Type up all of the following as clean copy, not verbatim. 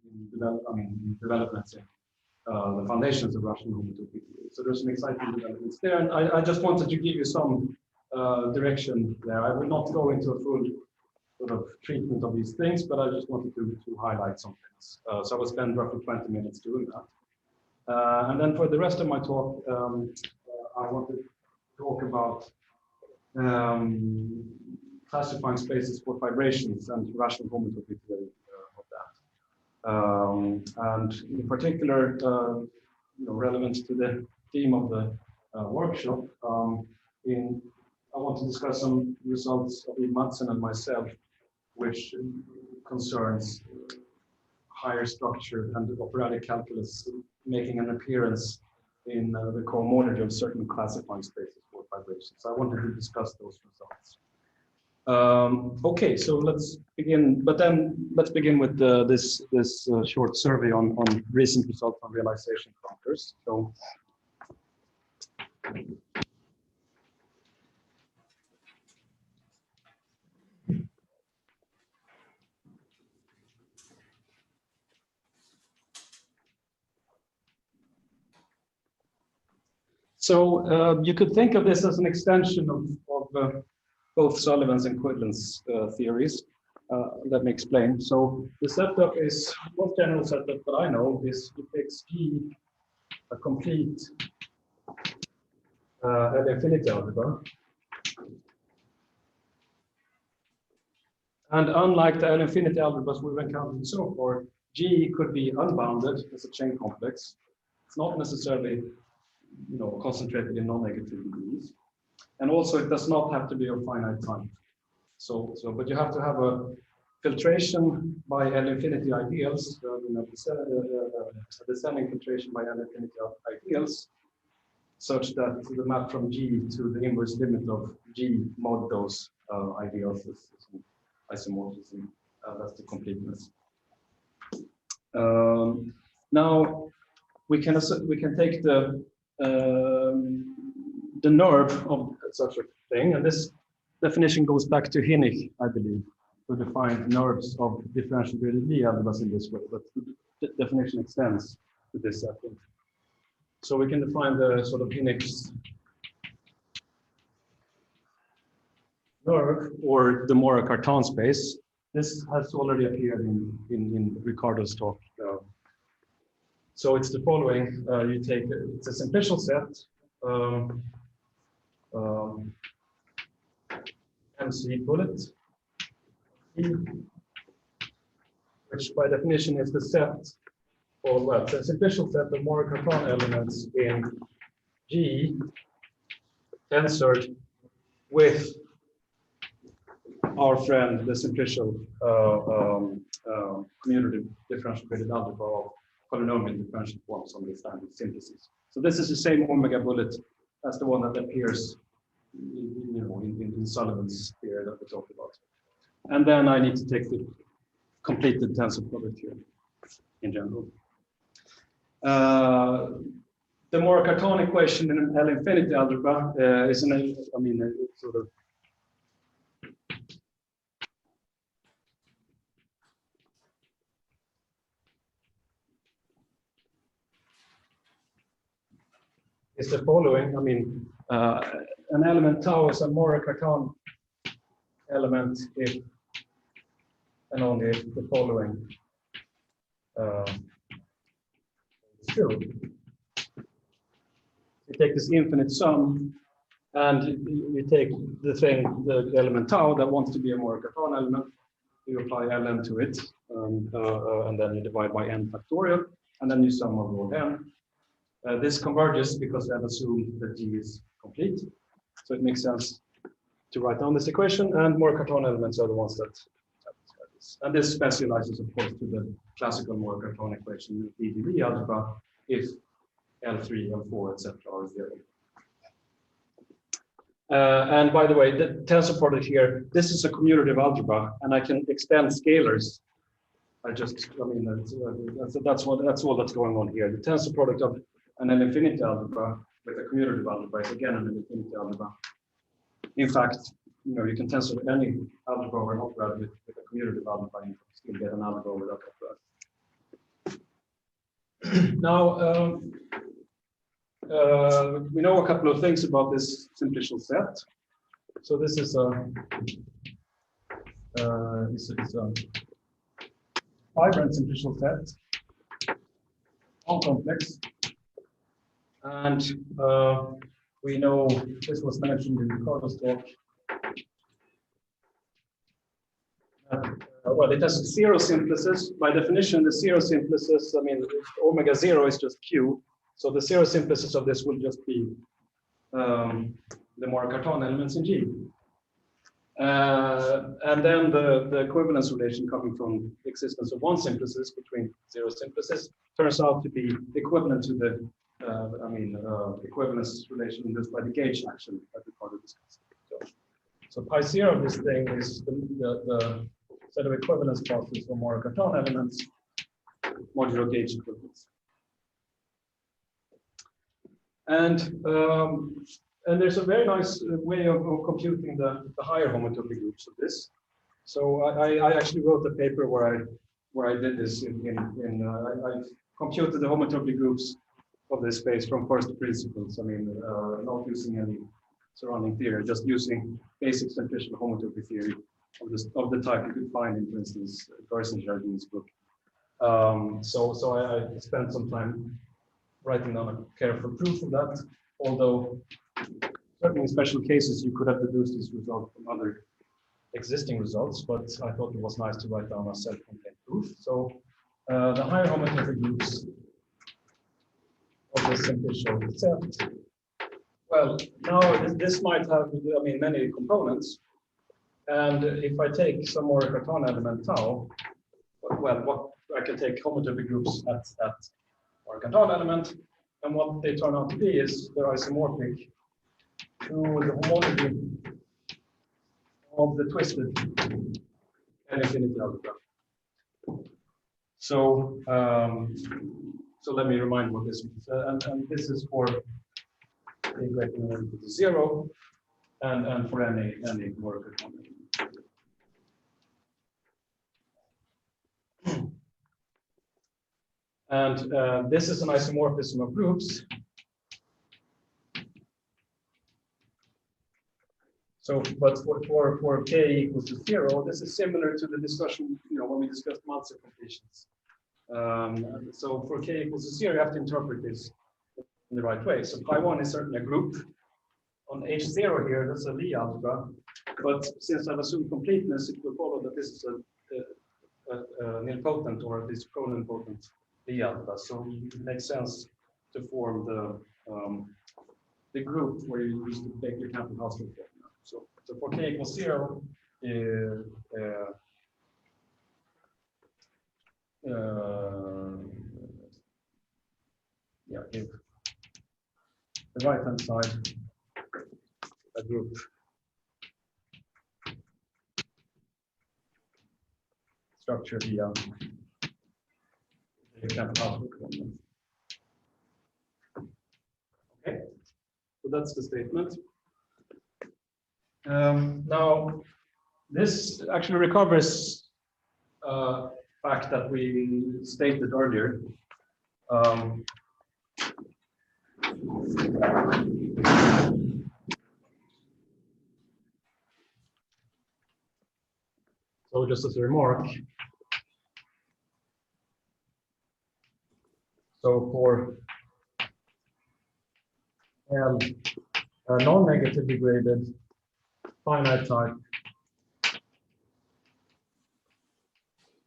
in developments in the foundations of rational homotopy theory. So there's some exciting developments there, and I just wanted to give you some direction there. I will not go into a full sort of treatment of these things, but I just wanted to highlight some things. So I will spend roughly 20 minutes doing that. And then for the rest of my talk, I wanted to talk about classifying spaces for vibrations and rational homotopy theory of that. And in particular, relevant to the theme of the workshop, I want to discuss some results of Madsen and myself, which concerns higher structure and operatic calculus making an appearance in the cohomology of certain classifying spaces for vibrations. I wanted to discuss those results. Okay, so let's begin. But then let's begin with this short survey on recent results on realization counters. So you could think of this as an extension of both Sullivan's and Quidlin's theories. Let me explain. So the setup is, most general setup that I know is it takes G, a complete L-infinity algebra. And unlike the L-infinity algebras we've encountered so far, G could be unbounded as a chain complex. It's not necessarily concentrated in non-negative degrees. And also it does not have to be of finite time. But you have to have a filtration by L-infinity ideals, descending filtration by L-infinity ideals, such that the map from G to the inverse limit of G mod those ideals is isomorphism. That's the completeness. Now we can take the nerve of such a thing, and this definition goes back to Hinich, I believe, who defined nerves of differential graded Lie algebras in this way, but the definition extends to this setting. So we can define the sort of Hinich's nerve, or the Mora-Cartan space. This has already appeared in Ricardo's talk. So it's the following. It's a simplicial set, MC bullet, which by definition is the set, it's a simplicial set of Mora-Cartan elements in G tensored with our friend, the simplicial commutative differential graded algebra of polynomial differential forms on the standard synthesis. So this is the same omega bullet as the one that appears in Sullivan's theory that we talked about. And then I need to take the completed tensor product here in general. The Mora-Cartan equation in an L-infinity algebra is sort of is the following. An element tau is a Mora-Cartan element if and only if the following is true. You take this infinite sum and you take the element tau that wants to be a Mora-Cartan element, you apply ln to it, and then you divide by n factorial, and then you sum over log n. This converges because I've assumed that G is complete. So it makes sense to write down this equation, and Mora-Cartan elements are the ones that satisfy this. And this specializes, of course, to the classical Mora-Cartan equation with EDV algebra if L3, L4, etc. are zero. And by the way, the tensor product here, this is a commutative algebra, and I can extend scalars. That's all that's going on here. The tensor product of an L-infinity algebra with a commutative algebra is again an L-infinity algebra. In fact, you can tensor any algebra over an operator with a commutative algebra, and you still get an algebra over that operator. Now, we know a couple of things about this simplicial set. So this is a vibrant simplicial set, non-complex, and we know this was mentioned in Ricardo's talk. Well, it has zero simplices. By definition, the zero simplices, I mean, omega 0 is just Q. So the zero simplices of this will just be the Morgan-Cartan elements in G. And then the equivalence relation coming from the existence of one simplices between zero simplices turns out to be equivalent to the equivalence relation induced by the gauge action that Ricardo discussed. So pi 0 of this thing is the set of equivalence classes for Morgan-Cartan elements modulo gauge equivalence. And there's a very nice way of computing the higher homotopy groups of this. So I actually wrote a paper where I did this I computed the homotopy groups of this space from first principles. I mean, not using any surrounding theory, just using basic simplicial homotopy theory of the type you could find in, for instance, Garson-Jardin's book. So I spent some time writing down a careful proof of that, although certainly in special cases you could have deduced this result from other existing results, but I thought it was nice to write down a self-contained proof. So the higher homotopy groups of this simplicial set. Well, now this might have, I mean, many components. And if I take some more Cartan element tau, well, I can take homotopy groups at or Cartan element, and what they turn out to be is they're isomorphic to the homology of the twisted N-infinity algebra. So, so let me remind what this means. And this is for a greater than or equal to 0, and for any more Cartan element. And this is an isomorphism of groups. So, but for k equals to 0, this is similar to the discussion, when we discussed Maltzer completions. So for k equals to 0, you have to interpret this in the right way. So pi 1 is certainly a group. On H0 here, that's a Lie algebra. But since I've assumed completeness, it will follow that this is a nilpotent or at least pro-nilpotent Lie algebra. So it makes sense to form the group where you use the Baker-Campbell-Hausdorff formula. So for k equals 0, if the right-hand side a group structure via Campbell-Hausdorff formula. Okay, so that's the statement. Now, this actually recovers a fact that we stated earlier. So just as a remark, so for L non-negatively graded finite type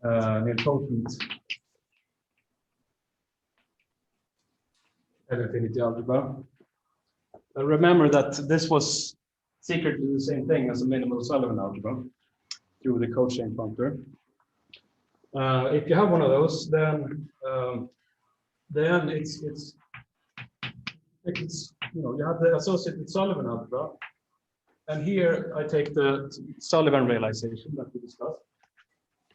nilpotent N-infinity algebra. Remember that this was secretly the same thing as a minimal Sullivan algebra through the cochain functor. If you have one of those, then it's you have the associated Sullivan algebra, and here I take the Sullivan realization that we discussed,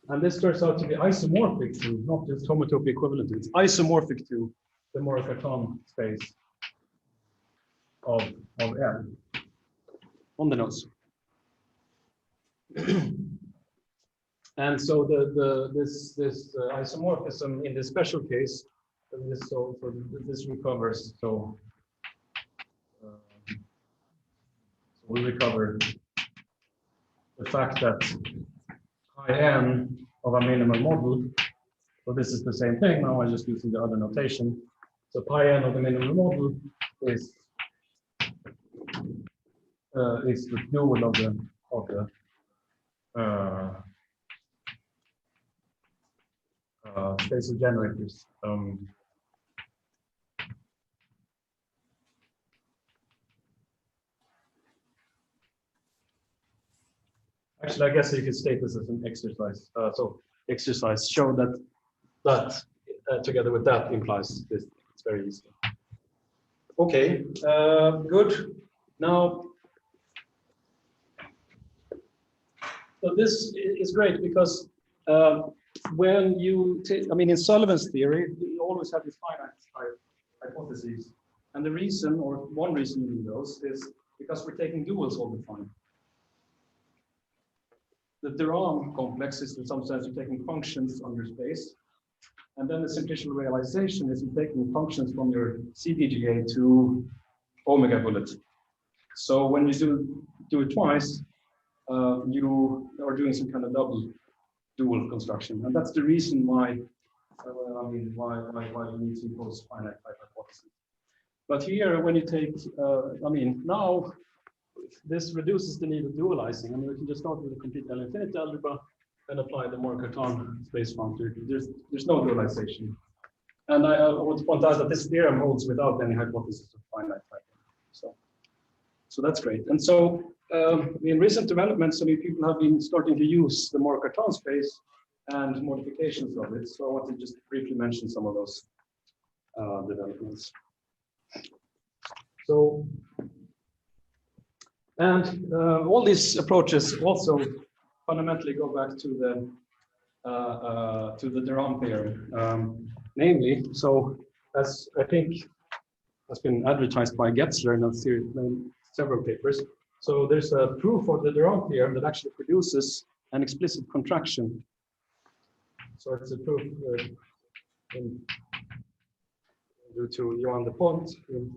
and this turns out to be isomorphic to, not just homotopy equivalent to, it's isomorphic to the Morgan-Cartan space of L on the nose. And so this isomorphism in this special case This recovers. So we recover the fact that pi n of a minimal model. So this is the same thing. Now I'm just using the other notation. So pi n of the minimal model is the dual of the space of generators. Actually, I guess you could state this as an exercise. So exercise show that together with that implies this. It's very easy. Okay, good. Now, so this is great because when you take, I mean, in Sullivan's theory, you always have these finite type hypotheses, and the reason, or one reason you do those, is because we're taking duals all the time. The de Rham complex is, in some sense, you're taking functions on your space, and then the simplicial realization is you're taking functions from your CDGA to omega bullet. So when you do it twice, you are doing some kind of double dual construction, and that's the reason why why you need to impose finite type hypothesis. But here, when you take, now this reduces the need of dualizing. I mean, we can just start with a complete L-infinity algebra and apply the Moore-Cartan space functor. There's no dualization. And I want to point out that this theorem holds without any hypothesis of finite type. So that's great. And so in recent developments, I mean, people have been starting to use the Moore-Cartan space and modifications of it. So I want to just briefly mention some of those developments. So, and all these approaches also fundamentally go back to the de Rham theorem, namely. So, as I think has been advertised by Getzler in several papers. So there's a proof of the de Rham theorem that actually produces an explicit contraction. So it's a proof due to Johan de Pont in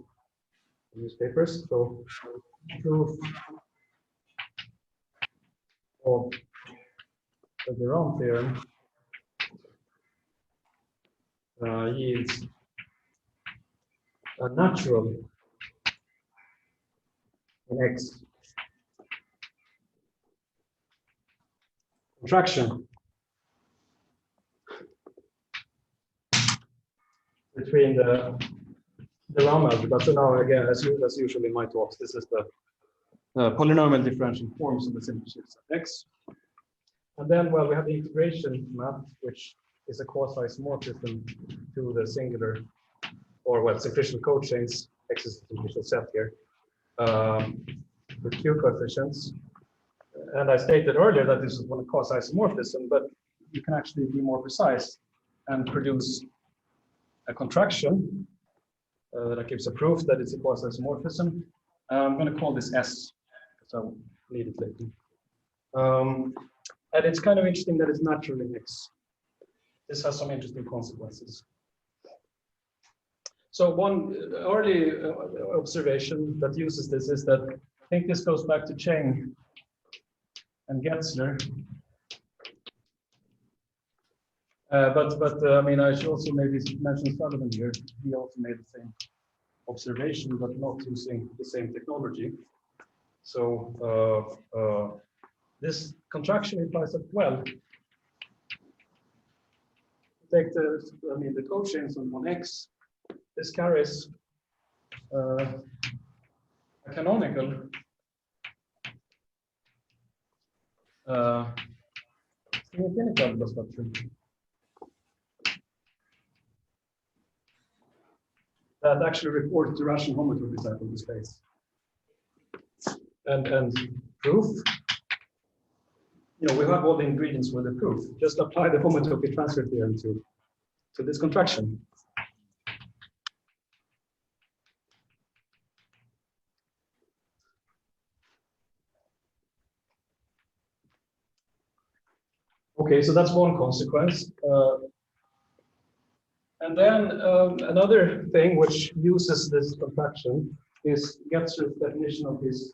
newspapers. So proof of the de Rham theorem yields a natural in X contraction between the de Rham algebra. So now again, as usually in my talks, this is the polynomial differential forms of the simple shifts of X. And then, well, we have the integration map, which is a quasi-isomorphism to the singular, or well, simplicial cochains. X is a simplicial set here. With Q coefficients. And I stated earlier that this is one quasi-isomorphism, but you can actually be more precise and produce a contraction that gives a proof that it's a quasi-isomorphism. I'm going to call this S, because I'll need it later. And it's kind of interesting that it's natural in X. This has some interesting consequences. So one early observation that uses this is that I think this goes back to Cheng and Getzler. But I mean, I should also maybe mention Sullivan here. He also made the same observation, but not using the same technology. So this contraction implies that, well, take the cochains on X. This carries a canonical infinity algebra structure that actually reports the rational homotopy type of the space. And proof, you know, we have all the ingredients for the proof. Just apply the homotopy transfer theorem to this contraction. Okay, so that's one consequence. And then another thing which uses this contraction is Getzer's definition of his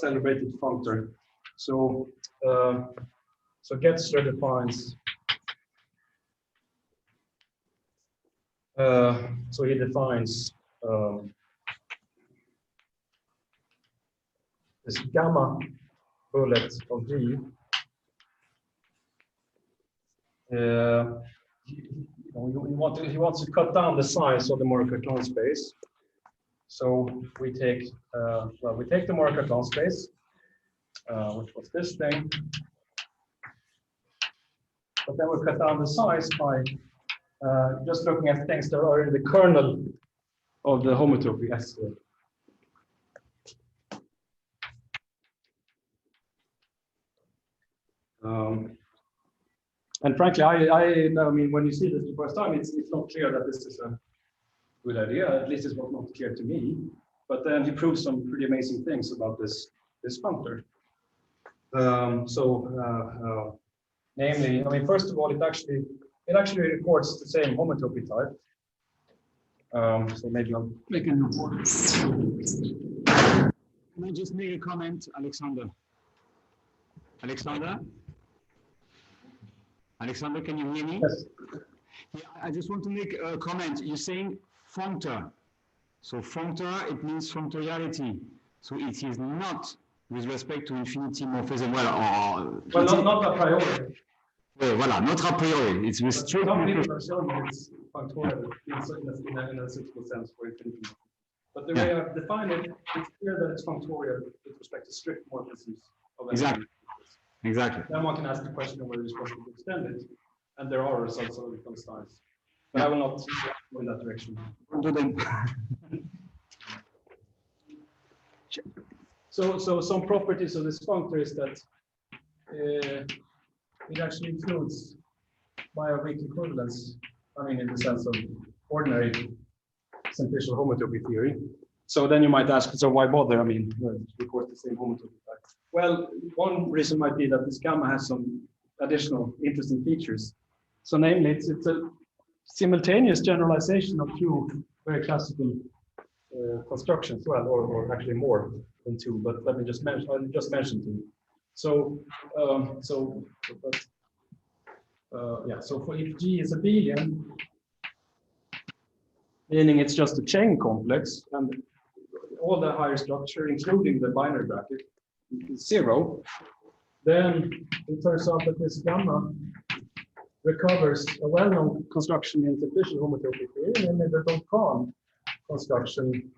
celebrated functor. So, so Getzer defines. So he defines this gamma bullet of G. He wants to cut down the size of the Morikaton space. So we take the Morikaton space, which was this thing, but then we cut down the size by just looking at things that are in the kernel of the homotopy S. And frankly, I mean, when you see this the first time, it's not clear that this is a good idea. At least it was not clear to me. But then he proved some pretty amazing things about this functor. Namely, I mean, first of all, it actually records the same homotopy type. So maybe I'll make a new one. Can I just make a comment, Alexander? Alexander, can you hear me? Yes. Yeah, I just want to make a comment. You're saying functor. So functor, it means functoriality. So it is not with respect to infinity morphism. Well, not a priori. Well, voilà, not a priori. It's with strict. Some people have shown that it's functorial in a physical sense for infinity. But the way I've defined it, it's clear that it's functorial with respect to strict morphisms of Exactly. Exactly. Then one can ask the question of whether it's possible to extend it, and there are results of those styles. But I will not go in that direction. So some properties of this functor is that it actually includes weak equivalence. I mean, in the sense of ordinary simplicial homotopy theory. So then you might ask, so why bother? I mean, record the same homotopy type. Well, one reason might be that this gamma has some additional interesting features. So namely, it's a simultaneous generalization of two very classical constructions, well, or actually more than two, but let me just mention, I just mentioned two. So, so for if G is abelian, meaning it's just a chain complex, and all the higher structure, including the binary bracket, is zero, then it turns out that this gamma recovers a well-known construction in simplicial homotopy theory, namely the Berglund construction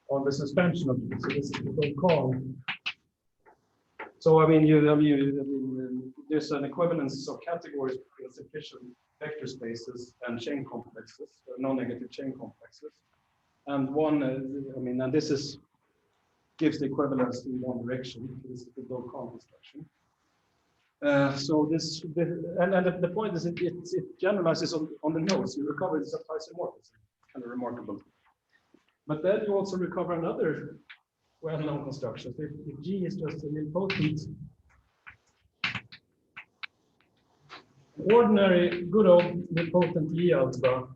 on the suspension of this. So this is the Berglund. So I mean, there's an equivalence of categories between simplicial vector spaces and chain complexes, non-negative chain complexes. And one, and this gives the equivalence in one direction. This is the Berglund construction. So the point is it generalizes on the nodes. You recover this isomorphism, kind of remarkable. But then you also recover another well-known construction. So if G is just an nilpotent, ordinary good old nilpotent Lie algebra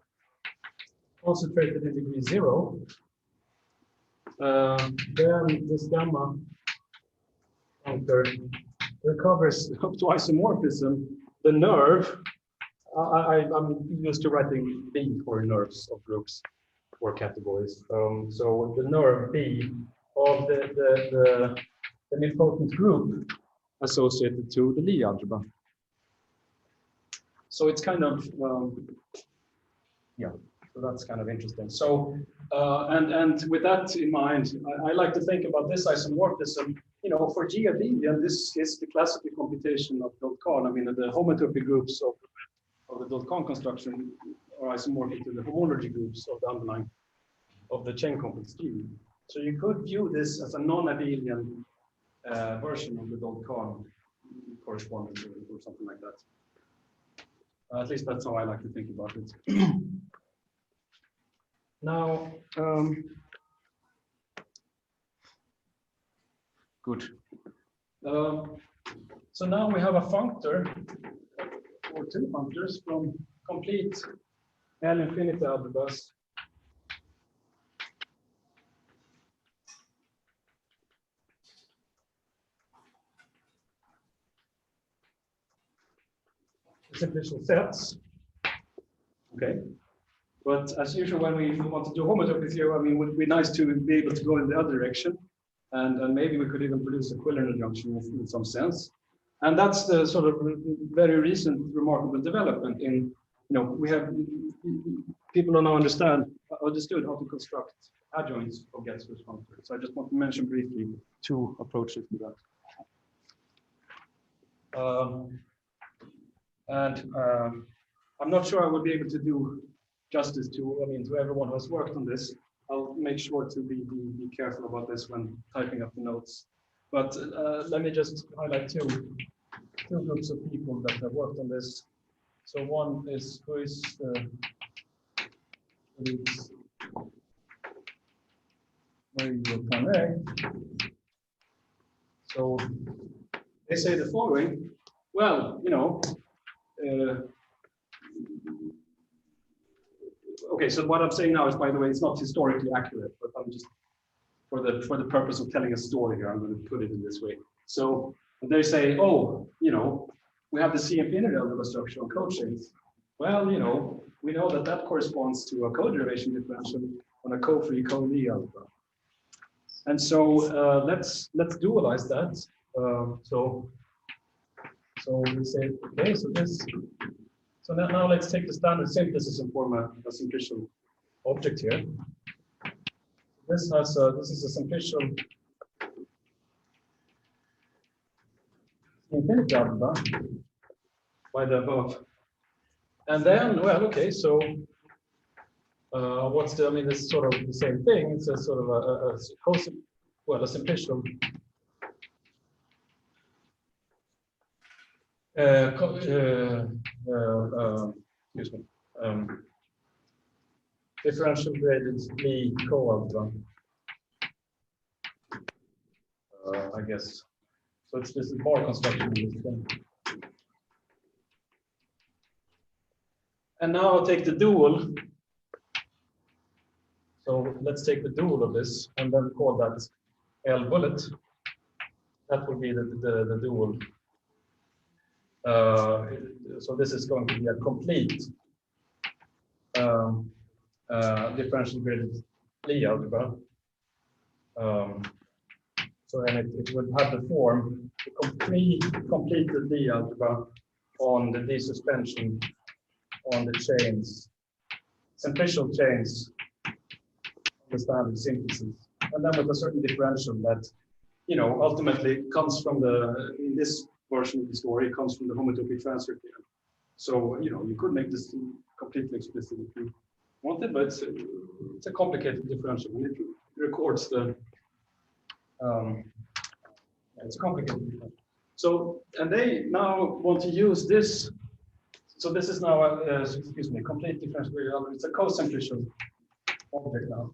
concentrated in degree 0, then this gamma functor recovers up to isomorphism the nerve. I'm used to writing B for nerves of groups or categories. So the nerve B of the nilpotent group associated to the Lie algebra. So it's kind of so that's kind of interesting. So and with that in mind, I like to think about this isomorphism. For G abelian, this is the classical computation of Berglund. I mean, the homotopy groups of the Berglund construction are isomorphic to the homology groups of the underlying of the chain complex G. So you could view this as a non-abelian version of the Berglund correspondence or something like that. At least that's how I like to think about it. Now, good. So now we have a functor, or two functors from complete L infinity algebras. Simplicial sets. Okay. But as usual, when we want to do homotopy theory, I mean, it would be nice to be able to go in the other direction. And maybe we could even produce a equivalent junction in some sense. And that's the sort of very recent remarkable development in, we have people who now understood how to construct adjoints of Getzler's functor. So I just want to mention briefly two approaches to that. I'm not sure I will be able to do justice to everyone who has worked on this. I'll make sure to be careful about this when typing up the notes. But let me just highlight two groups of people that have worked on this. So one is where you will connect. So they say the following. Well, okay, so what I'm saying now is, by the way, it's not historically accurate, but I'm just, for the purpose of telling a story here, I'm going to put it in this way. So they say, oh, we have the C infinity algebra structure on cochains. Well, we know that corresponds to a co-derivation differential on a co-free co-Lie algebra. And so let's dualize that. So we say, okay, so now let's take the standard synthesis and form a simplicial object here. This is a simplicial infinity algebra by the above. And then, well, okay, so what's the, it's sort of the same thing. It's a sort of a simplicial excuse me, differential graded Lie co-algebra, I guess. So this is bar construction of this thing. And now I'll take the dual. So let's take the dual of this and then call that L bullet. That will be the dual. So this is going to be a complete differential graded Lie algebra. So and it would have the form the completed Lie algebra on the desuspension on the chains, simplicial chains, the standard synthesis, and then with a certain differential that ultimately comes from in this version of the story, comes from the homotopy transfer theorem. So you could make this completely explicit if you wanted, but it's a complicated differential, and it records the it's complicated. So and they now want to use this. So this is now a complete differential. It's a co-simplicial object now.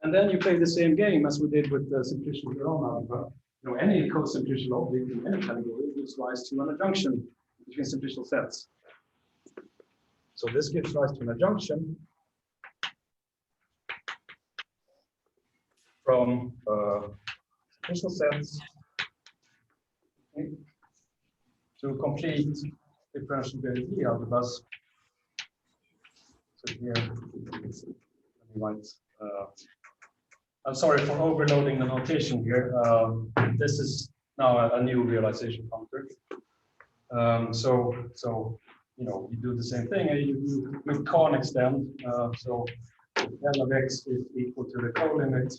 And then you play the same game as we did with the simplicial algebra. Any co-simplicial object in any category gives rise to an adjunction between simplicial sets. So this gives rise to an adjunction from simplicial sets to complete differential graded Lie algebras. So here, let me write. I'm sorry for overloading the notation here. This is now a new realization functor. So you do the same thing. You can't extend. So L of x is equal to the co-limit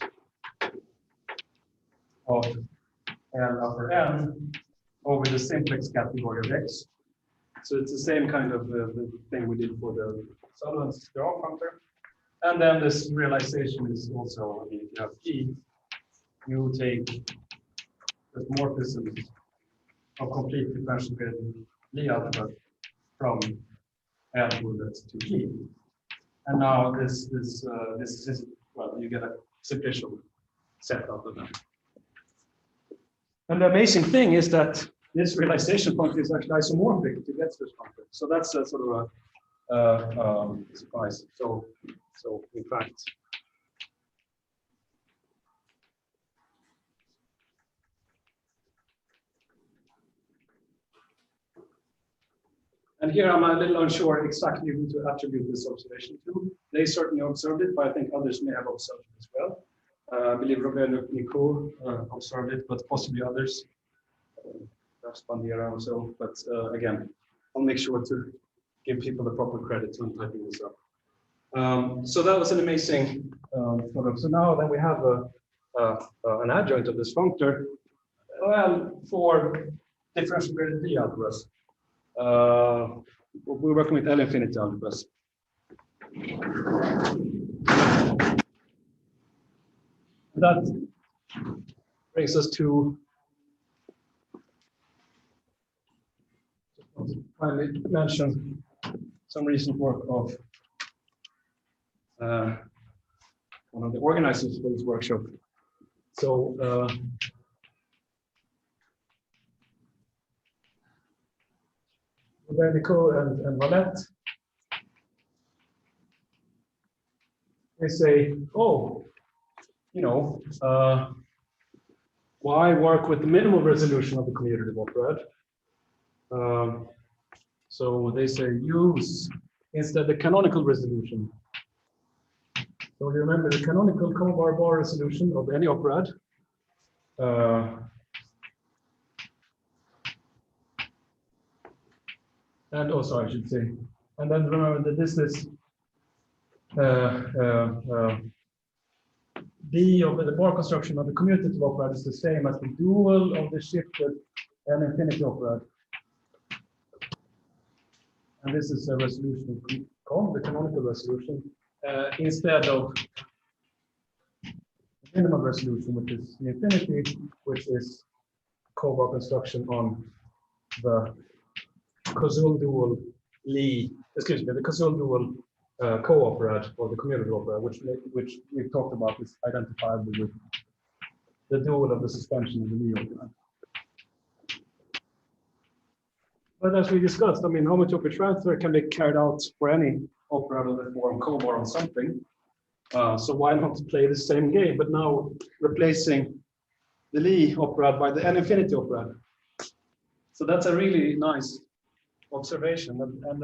of L upper n over the simplex category of x. So it's the same kind of the thing we did for the Sutherland's draw functor. And then this realization is also, if you have P, you take the morphisms of complete differential graded Lie algebra from L bullet to P. And now this is well, you get a simplicial set out of that. And the amazing thing is that this realization function is actually isomorphic to Getzler's function. So that's a sort of surprise. So in fact, and here I'm a little unsure exactly who to attribute this observation to. They certainly observed it, but I think others may have observed it as well. I believe Robert Nico observed it, but possibly others, perhaps Bandera or so. But again, I'll make sure to give people the proper credit when typing this up. So that was an amazing photo. So now that we have an adjoint of this functor, well, for differential graded D algebras, we're working with L-infinity algebras. That brings us to finally mention some recent work of one of the organizers for this workshop. So Nico and Valette, they say, oh, you know, why work with the minimal resolution of the commutative operad? So they say use instead the canonical resolution. So you remember the canonical Kovar-Bar resolution of any operad. And also, I should say, and then remember that this is D of the bar construction of the commutative operad is the same as the dual of the shifted L-infinity operad. And this is a resolution called the canonical resolution instead of the minimal resolution, which is the infinity, which is Kovar construction on the Koszul dual Lie, excuse me, the Koszul dual co-operad or the commutative operad, which we've talked about is identifiable with the dual of the suspension of the Lie operad. But as we discussed, I mean, homotopy transfer can be carried out for any operad of the form Kovar on something. So why not play the same game, but now replacing the Lie operad by the N-infinity operad? So that's a really nice observation, and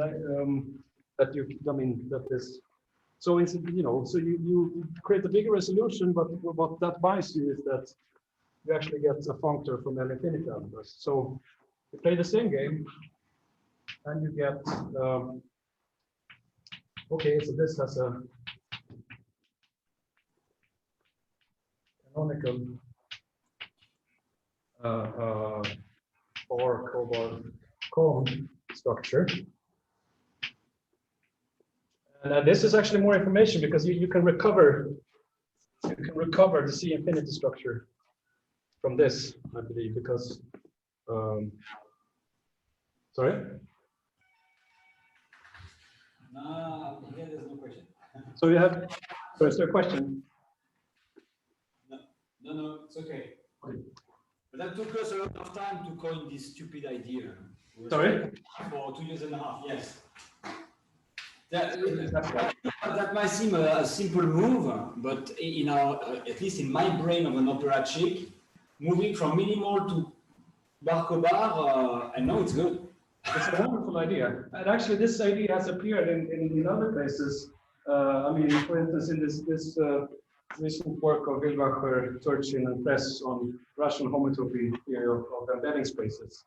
that you, I mean, that is, so it's, you know, so you create a bigger resolution, but what that buys you is that you actually get a functor from L-infinity algebras. So you play the same game, and you get, okay, so this has a canonical or Kovar cone structure. And this is actually more information because you can recover the C infinity structure from this, I believe, because sorry? No, here there's no question. So you have, so is there a question? No, it's okay. But that took us a lot of time to coin this stupid idea. Sorry? For 2.5 years, yes. That might seem a simple move, but in our, at least in my brain of an opera chick, moving from minimal to bar-co-bar, I know it's good. It's a wonderful idea. And actually, this idea has appeared in other places. I mean, for instance, in this recent work of Wilbacher, Turchin, and Press on rational homotopy theory of embedding spaces.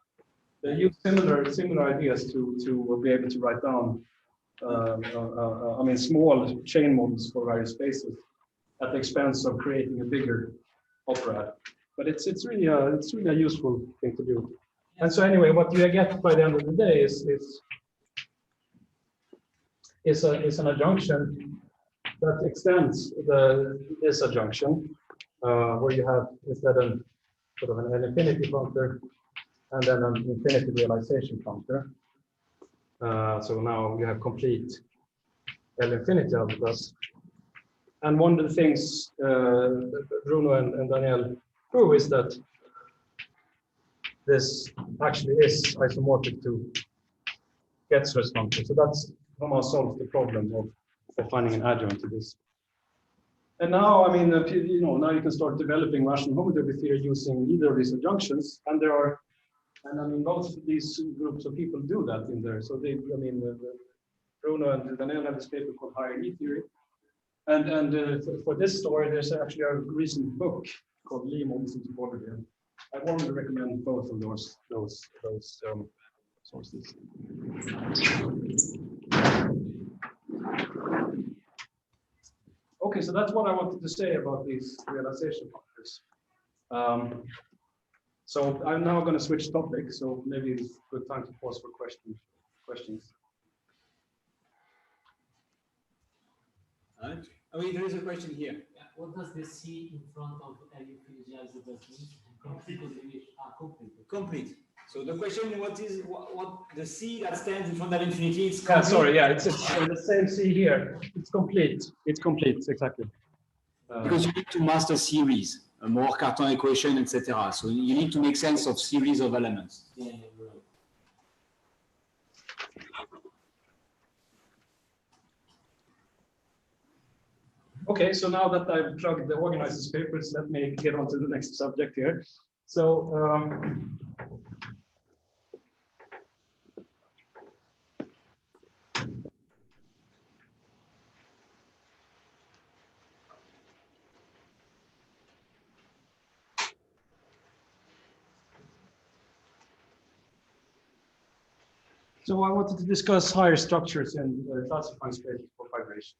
They use similar ideas to be able to write down, I mean, small chain models for various spaces at the expense of creating a bigger operad. But it's really a useful thing to do. And so anyway, what you get by the end of the day is an adjunction that extends this adjunction, where you have instead of sort of an infinity functor and then an infinity realization functor. So now you have complete L-infinity algebras. And one of the things Bruno and Daniel prove is that this actually is isomorphic to Getzler's function. So that's somehow solves the problem of finding an adjoint to this. And now, I mean, now you can start developing rational homotopy theory using either of these adjunctions, and there are, and I mean, both of these groups of people do that in there. So they, I mean, Bruno and Daniel have this paper called Higher E theory, and for this story, there's actually a recent book called Lee Models in Topology. I warmly recommend both of those sources. Okay, so that's what I wanted to say about these realization factors. So I'm now going to switch topics, so maybe it's a good time to pause for questions. Oh, there is a question here. Yeah. What does the C in front of Eliphas mean? Complete. Complete. So the question, what the C that stands in front of infinity is complete? Sorry, yeah, it's the same C here. It's complete. It's complete, exactly. Because you need to master series, a more Cartan equation, etc. So you need to make sense of series of elements. Yeah, right. Okay, so now that I've plugged the organizers papers, let me get on to the next subject here. So, so I wanted to discuss higher structures and classifying spaces for vibration.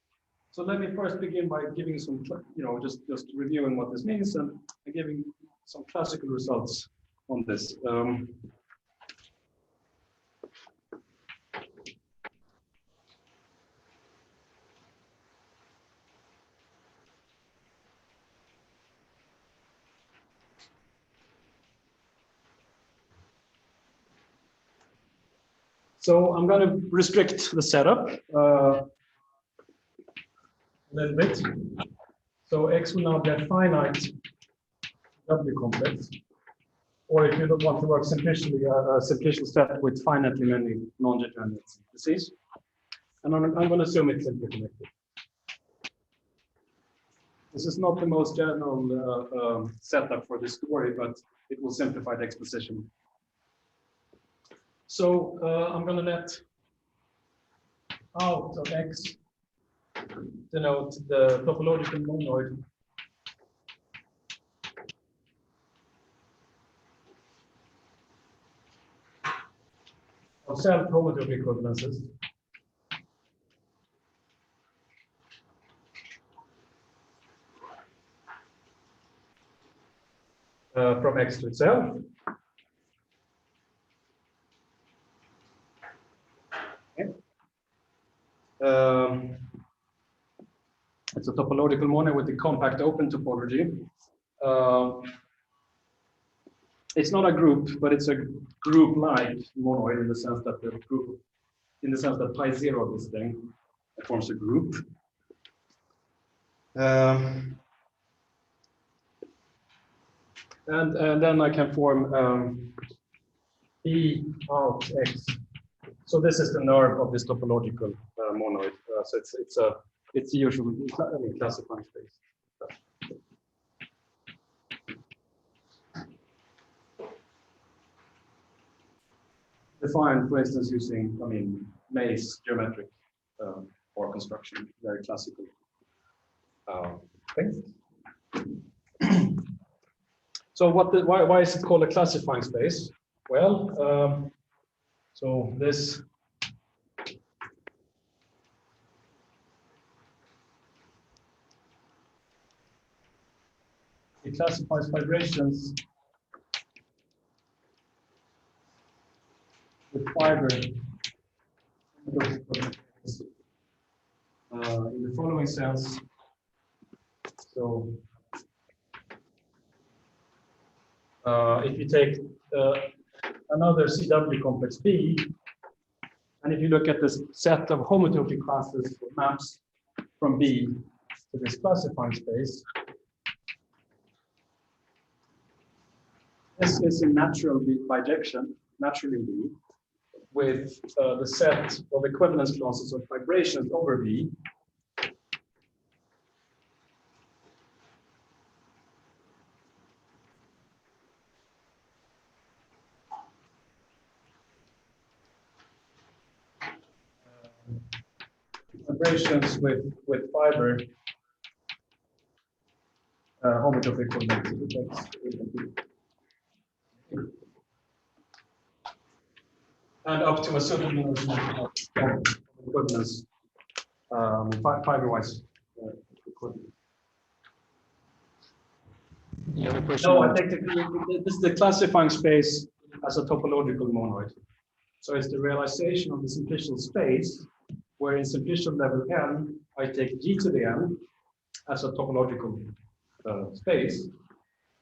So let me first begin by giving some, just reviewing what this means and giving some classical results on this. So I'm going to restrict the setup a little bit. So X will now be a finite W complex, or if you don't want to work simplicially, a simplicial set with finitely many non-determinate simplices. And I'm going to assume it's simply connected. This is not the most general setup for this story, but it will simplify the exposition. So I'm going to let out of X denote the topological monoid of self-homotopy equivalences from X to itself. Okay. It's a topological monoid with the compact open topology. It's not a group, but it's a group-like monoid in the sense that pi zero of this thing forms a group. And then I can form E out X. So this is the nerve of this topological monoid. So it's the usual classifying space. Defined, for instance, using, May's geometric or construction, very classical thing. So why is it called a classifying space? Well, so this it classifies vibrations with fiber in the following sense. So if you take another CW complex B, and if you look at this set of homotopy classes or maps from B to this classifying space, this is a natural bijection, naturally B. with the set of equivalence clauses of vibrations over V. Vibrations with fiber homotopy equivalence. And up to a certain notion of equivalence, fiber-wise equivalent. You have a question? No, I think this is the classifying space as a topological monoid. So it's the realization of the simplicial space, where in simplicial level n, I take g to the n as a topological space.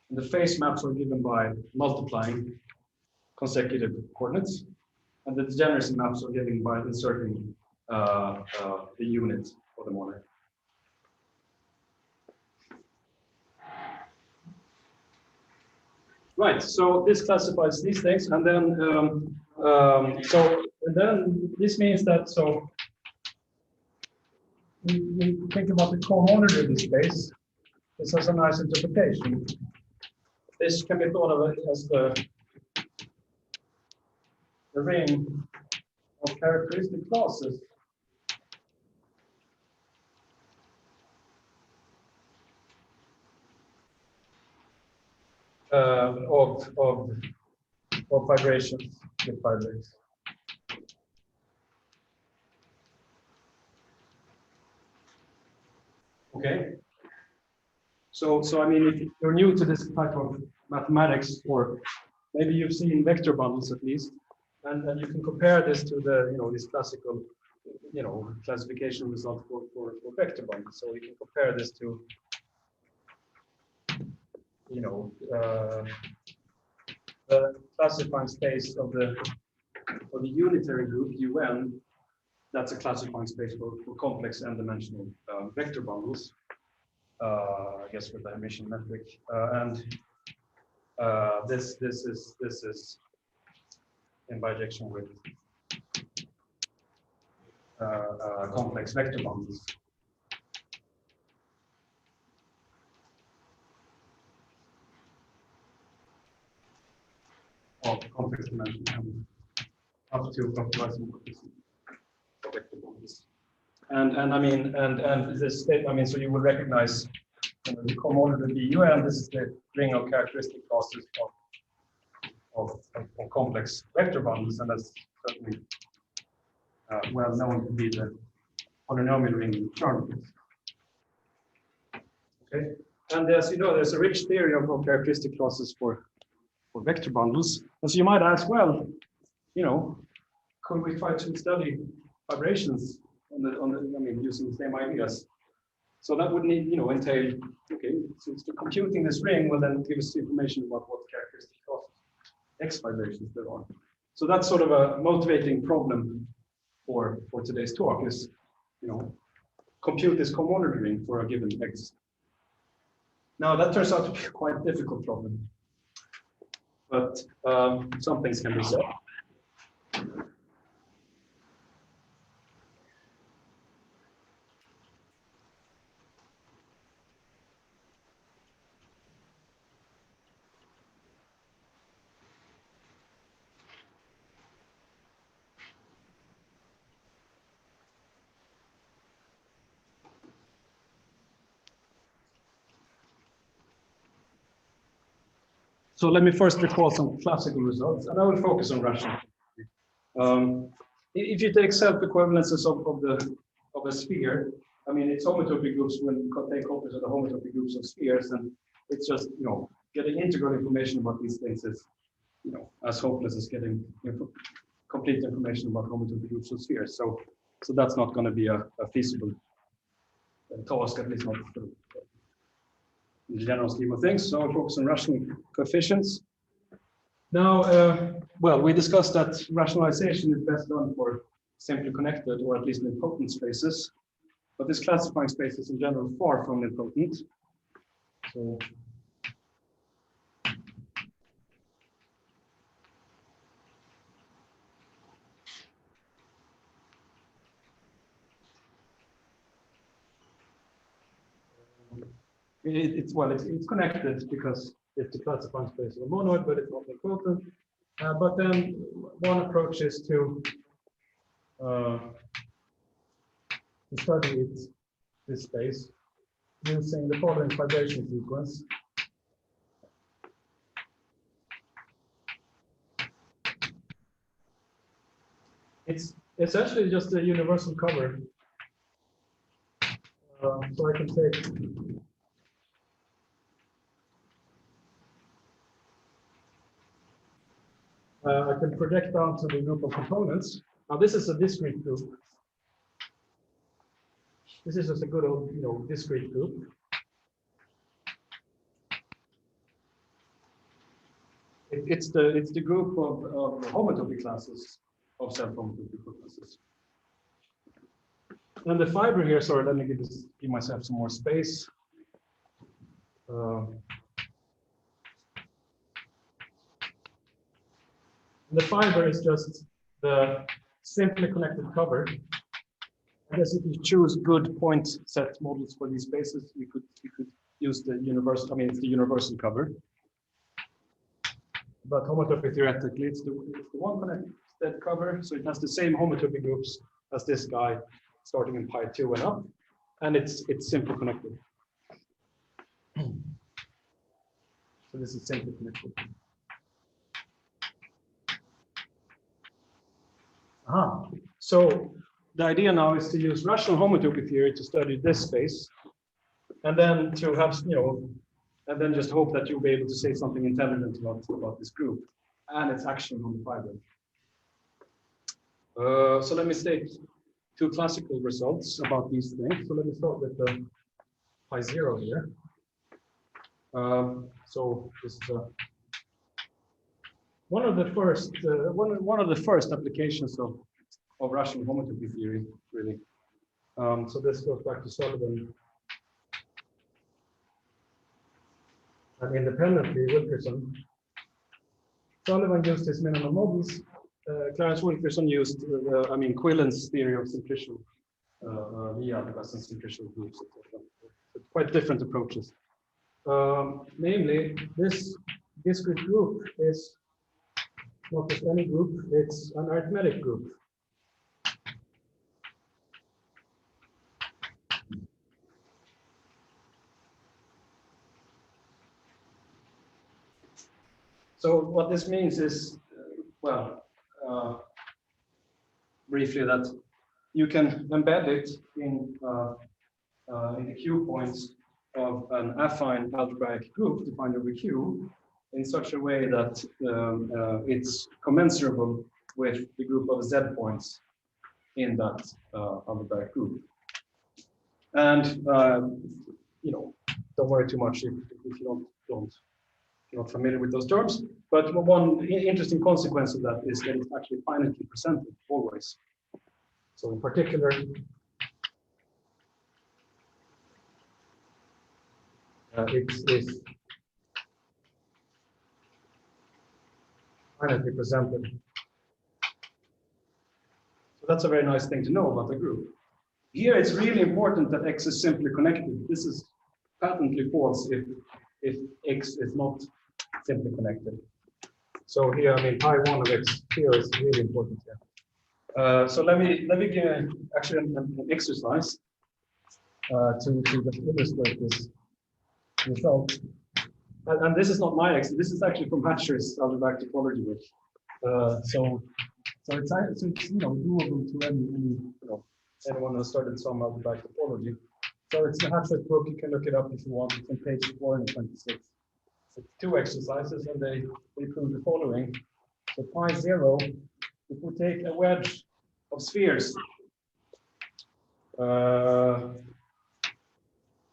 And the phase maps are given by multiplying consecutive coordinates. And the degeneracy maps are given by inserting the unit for the monoid. Right, so this classifies these things, and then this means that we think about the cohomology of the space. This has a nice interpretation. This can be thought of as the ring of characteristic classes of vibrations with fibrates. Okay. So I mean, if you're new to this type of mathematics, or maybe you've seen vector bundles at least, and you can compare this to the this classical classification result for vector bundles. So we can compare this to the classifying space of the unitary group UN. That's a classifying space for complex n-dimensional vector bundles. I guess with the emission metric, and this is in bijection with complex vector bundles. Of complex dimension up to comprising vector bundles. And I mean, and this state, I mean, so you will recognize the cohomology of the UN. This is the ring of characteristic classes of complex vector bundles, and that's certainly well known to be the polynomial ring in Charles. Okay, and as you know, there's a rich theory of characteristic classes for vector bundles. And so you might ask, well, could we try to study vibrations on the using the same ideas? So that would need, entail, okay, since the computing this ring will then give us information about what characteristic classes X vibrations there are. So that's sort of a motivating problem for today's talk is, compute this cohomology ring for a given X. Now that turns out to be quite a difficult problem, but some things can be said. So let me first recall some classical results, and I will focus on rational. If you take self-equivalences of a sphere, I mean, its homotopy groups will contain copies of the homotopy groups of spheres, and it's just, getting integral information about these things is, as hopeless as getting complete information about homotopy groups of spheres. So that's not going to be a feasible task, at least not in the general scheme of things. So I'll focus on rational coefficients. Now, well, we discussed that rationalization is best done for simply connected, or at least nilpotent spaces. But this classifying space is in general far from nilpotent. So it's connected because it's the classifying space of a monoid, but it's not important. But then one approach is to study this space using the following vibration sequence. It's essentially just a universal cover. So I can take I can project down to the group of components. Now this is a discrete group. This is just a good old, discrete group. It's the group of homotopy classes of self-homotopy classes. And the fiber here, sorry, let me give myself some more space. The fiber is just the simply connected cover. I guess if you choose good point set models for these spaces, you could use the universal. I mean, it's the universal cover. But homotopy theoretically, it's the one connected cover, so it has the same homotopy groups as this guy, starting in pi 2 and up, and it's simply connected. So this is simply connected. So the idea now is to use rational homotopy theory to study this space, and then to have, and then just hope that you'll be able to say something intelligent about this group and its action on the fiber. So let me state two classical results about these things. So let me start with the pi 0 here. So this is one of the first applications of rational homotopy theory, really. So this goes back to Sullivan and independently Wilkerson. Sullivan used his minimum models. Clarence Wilkerson used, Quillen's theory of simplicial, via the Western simplicial groups, etc. Quite different approaches. Namely, this discrete group is not just any group, it's an arithmetic group. So what this means is, briefly, that you can embed it in the Q points of an affine algebraic group defined over Q in such a way that it's commensurable with the group of Z points in that algebraic group. And don't worry too much if you you're not familiar with those terms. But one interesting consequence of that is that it's actually finitely presented always. So in particular, it's finitely presented. So that's a very nice thing to know about the group. Here it's really important that X is simply connected. This is patently false if X is not simply connected. So here, pi 1 of X here is really important here. So let me give actually an exercise to illustrate this result. And this is not my X. This is actually from Hatcher's algebraic topology book. So it's doable to anyone who started some algebraic topology. So it's the Hatcher's book. You can look it up if you want. It's on page 426. It's two exercises, and they prove the following. So pi 0, if we take a wedge of spheres,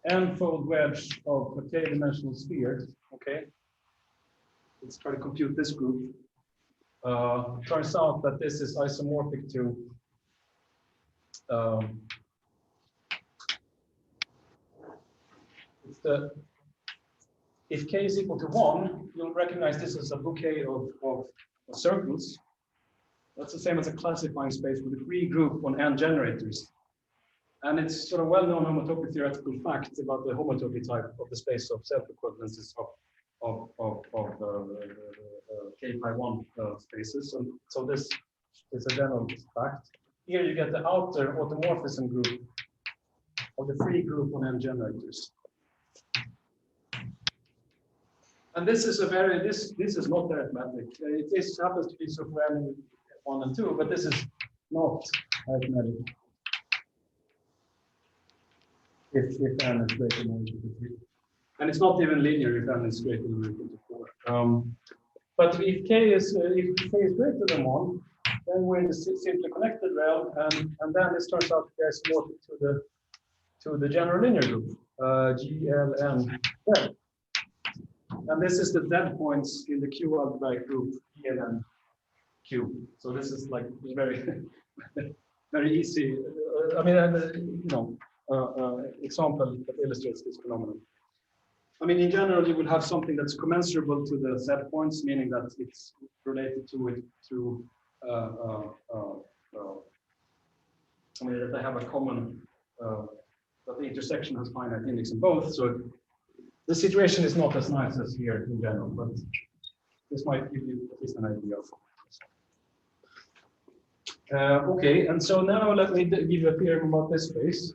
n-fold wedge of a k-dimensional sphere, okay? Let's try to compute this group. Turns out that this is isomorphic to if k is equal to 1, you'll recognize this as a bouquet of circles. That's the same as a classifying space with a free group on n generators. And it's sort of well-known homotopy theoretical fact about the homotopy type of the space of self-equivalences of K-pi1 spaces. And so this is a general fact. Here you get the outer automorphism group of the free group on M generators. And this is a very, this is not arithmetic. This happens to be so for M1 and 2, but this is not arithmetic. If n is greater than or equal to 3. And it's not even linear if n is greater than or equal to 4. But if k is greater than 1, then we're in the simply connected realm, and then this turns out to be isomorphic to the general linear group, GLN Z. And this is the dead points in the Q algebraic group, ELN Q. So this is like very, very easy. I mean, example that illustrates this phenomenon. I mean, in general, you will have something that's commensurable to the Z points, meaning that it's related to it through, I mean, that they have a common, that the intersection has finite index in both. So the situation is not as nice as here in general, but this might give you at least an idea of it. Okay, and so now let me give you a theorem about this space.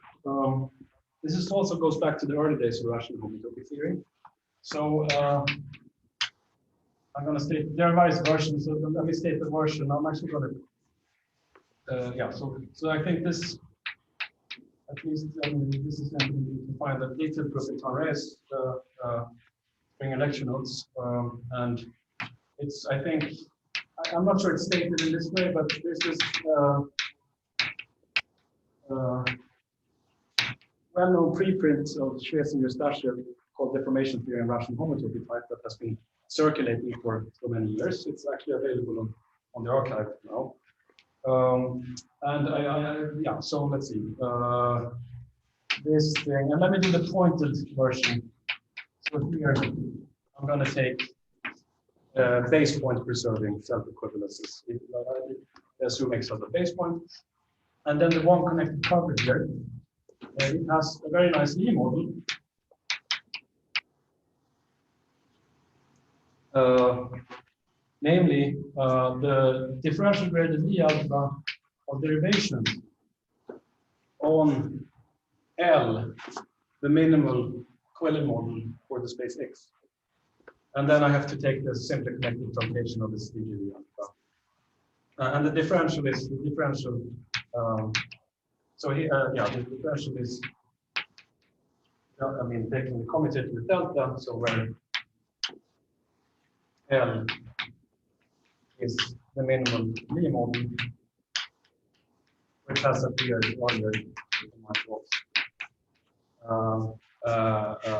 This is also goes back to the early days of rational homotopy theory. So I'm going to state there are various versions. So let me state the version. I'm actually going to yeah. So I think this, at least this is something you can find the detailed proof in Tanre's Springer lecture notes, and it's I think I'm not sure it's stated in this way, but this is. Well-known preprint of Schlesingers Stashev called deformation theory and rational homotopy type that has been circulating for so many years. It's actually available on the archive now. And yeah, so let's see. This thing, and let me do the pointed version. So here, I'm going to take base point preserving self-equivalences. Assume X as a base point. And then the one connected coverage here. It has a very nice Lie model. Namely, the differential graded Lie algebra of derivations on L, the minimal Quellen model for the space X. And then I have to take the simply connected truncation of this DGV algebra. And the differential is the differential. So here, yeah, the differential is, I mean, taking the commutative delta, so where L is the minimum Lie model, which has appeared earlier in my talks.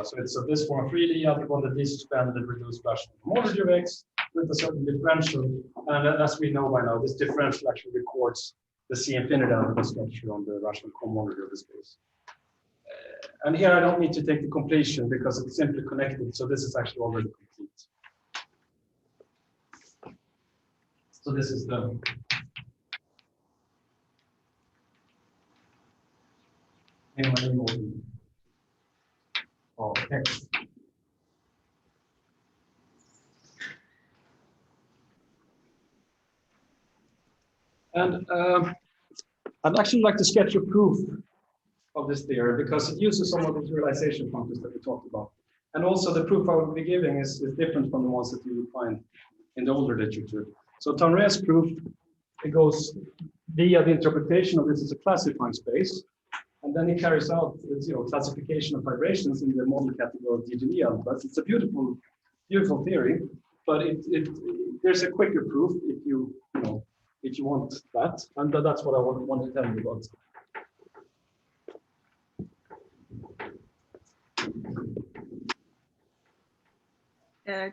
So it's this form of free Lie algebra that is suspended reduced rational homology of X with a certain differential, and as we know by now, this differential actually records the C infinity algebra structure on the rational cohomology of the space. And here I don't need to take the completion because it's simply connected, so this is actually already complete. So this is the minimum model of X. And I'd actually like to sketch a proof of this theory because it uses some of these realization functions that we talked about. And also the proof I will be giving is different from the ones that you would find in the older literature. So Tanre's proof, it goes via the interpretation of this as a classifying space. And then he carries out classification of vibrations in the model category of DGV. But it's a beautiful, beautiful theory. But there's a quicker proof if you want that, and that's what I want to tell you about.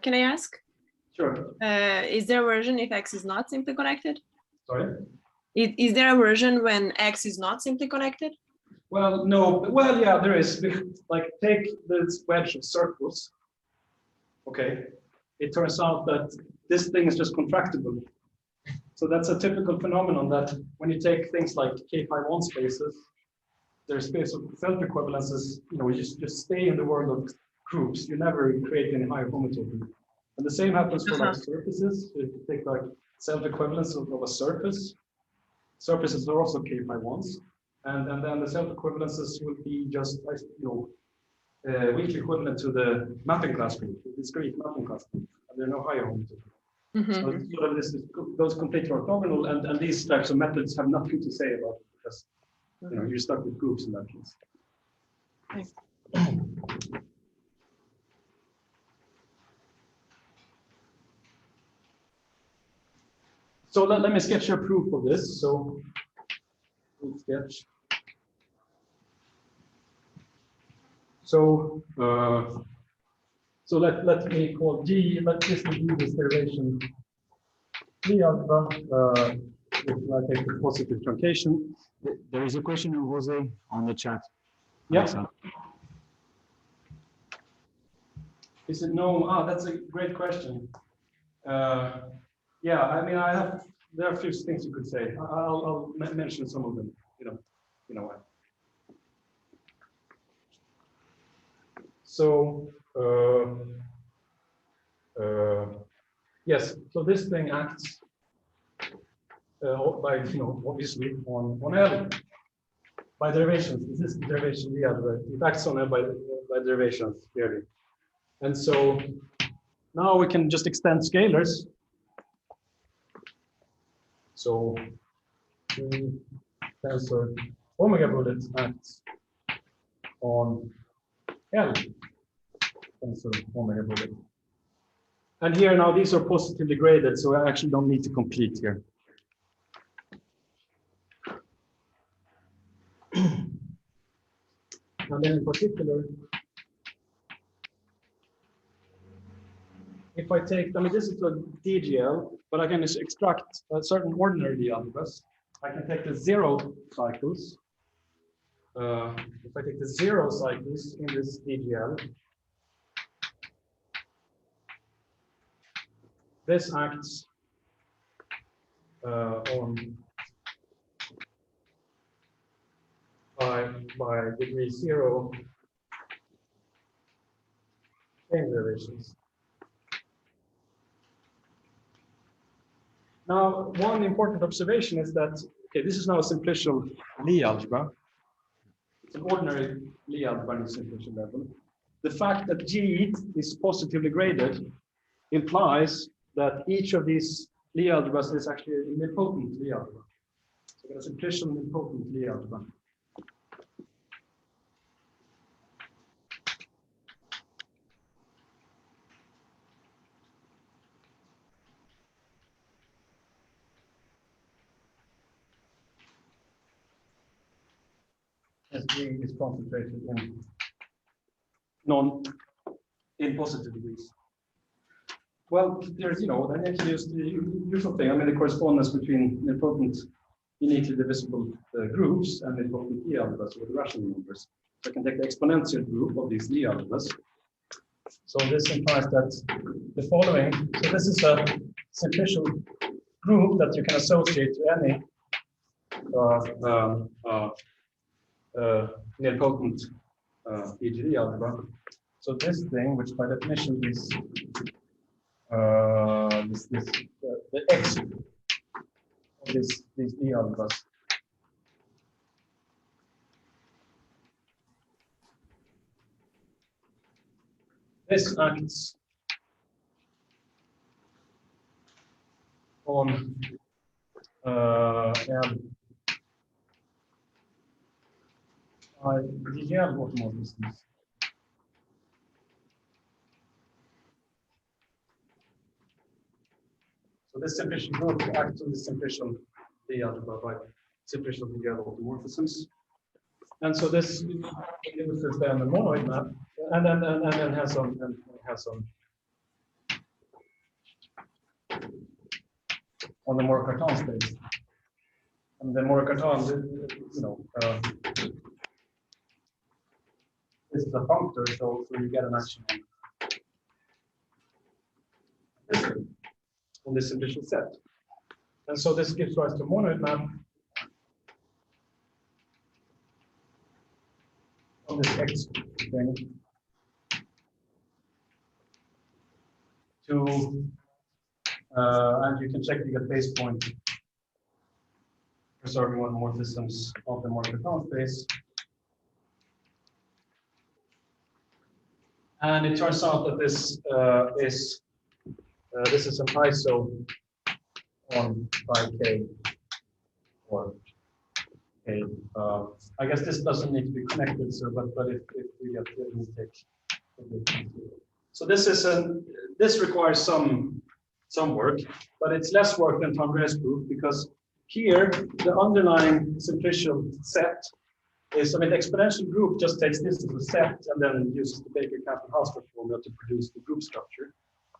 Can I ask? Sure. Is there a version if X is not simply connected? Sorry? Is there a version when X is not simply connected? Well, no. Well, yeah, there is. Like, take this wedge of circles. Okay. It turns out that this thing is just contractible. So that's a typical phenomenon that when you take things like K-pi1 spaces, their space of self-equivalences, you just stay in the world of groups. You never create any higher homotopy. And the same happens for like surfaces. If you take like self-equivalence of a surface, surfaces are also K by ones. And then the self-equivalences will be just, weakly equivalent to the mapping class group, the discrete mapping class group. And there are no higher homotopy. So sort of this goes completely orthogonal, and these types of methods have nothing to say about it because you're stuck with groups in that case. So let me sketch a proof of this. So we'll sketch. So let me call G. Let this be this derivation Lie algebra. If I take the positive truncation. There is a question of Jose on the chat. Yeah. Is it no? That's a great question. Yeah, I mean, there are a few things you could say. I'll mention some of them, in a way. So, yes, so this thing acts by, obviously on L by derivations. This is derivation Lie algebra. It acts on L by derivations, clearly. And so now we can just extend scalars. So the tensor omega bullet acts on L tensor omega bullet. And here now these are positively graded, so I actually don't need to complete here. And then in particular, if I take, this is a DGL, but I can just extract a certain ordinary algebras. I can take the zero cycles. If I take the zero cycles in this DGL, this acts by degree 0 chain derivations. Now, one important observation is that, okay, this is now a simplicial Lie algebra. It's an ordinary Lie algebra in the simplicial level. The fact that G is positively graded implies that each of these Lie algebras is actually a nilpotent Lie algebra. So it's a simplicial nilpotent Lie algebra. As G is concentrated in positive degrees. Well, there's, then actually just the usual thing. The correspondence between nilpotent uniquely divisible groups and nilpotent Lie algebras with rational numbers. So I can take the exponential group of these Lie algebras. So this implies that the following, so this is a simplicial group that you can associate to any nilpotent EGD algebra. So this thing, which by definition is the X of these Lie algebras. This acts on DGL automorphisms. So this simplicial group acts on the simplicial Lie algebra by simplicial DGL automorphisms. And so this uses then the monoid map, and then has on the Moore-Cartan space. And the Moore-Cartan, this is a functor, so you get an action on this simplicial set. And so this gives rise to monoid map. of this X thing to, and you can check to get base point preserving homomorphisms of the Morgan space. And it turns out that this is an ISO on by K or K. I guess this doesn't need to be connected, so but if we get the intake. So this requires some work, but it's less work than Tandre's proof because here the underlying simplicial set is, I mean, the exponential group just takes this as a set and then uses the Baker-Kaplan-Hausdorff formula to produce the group structure.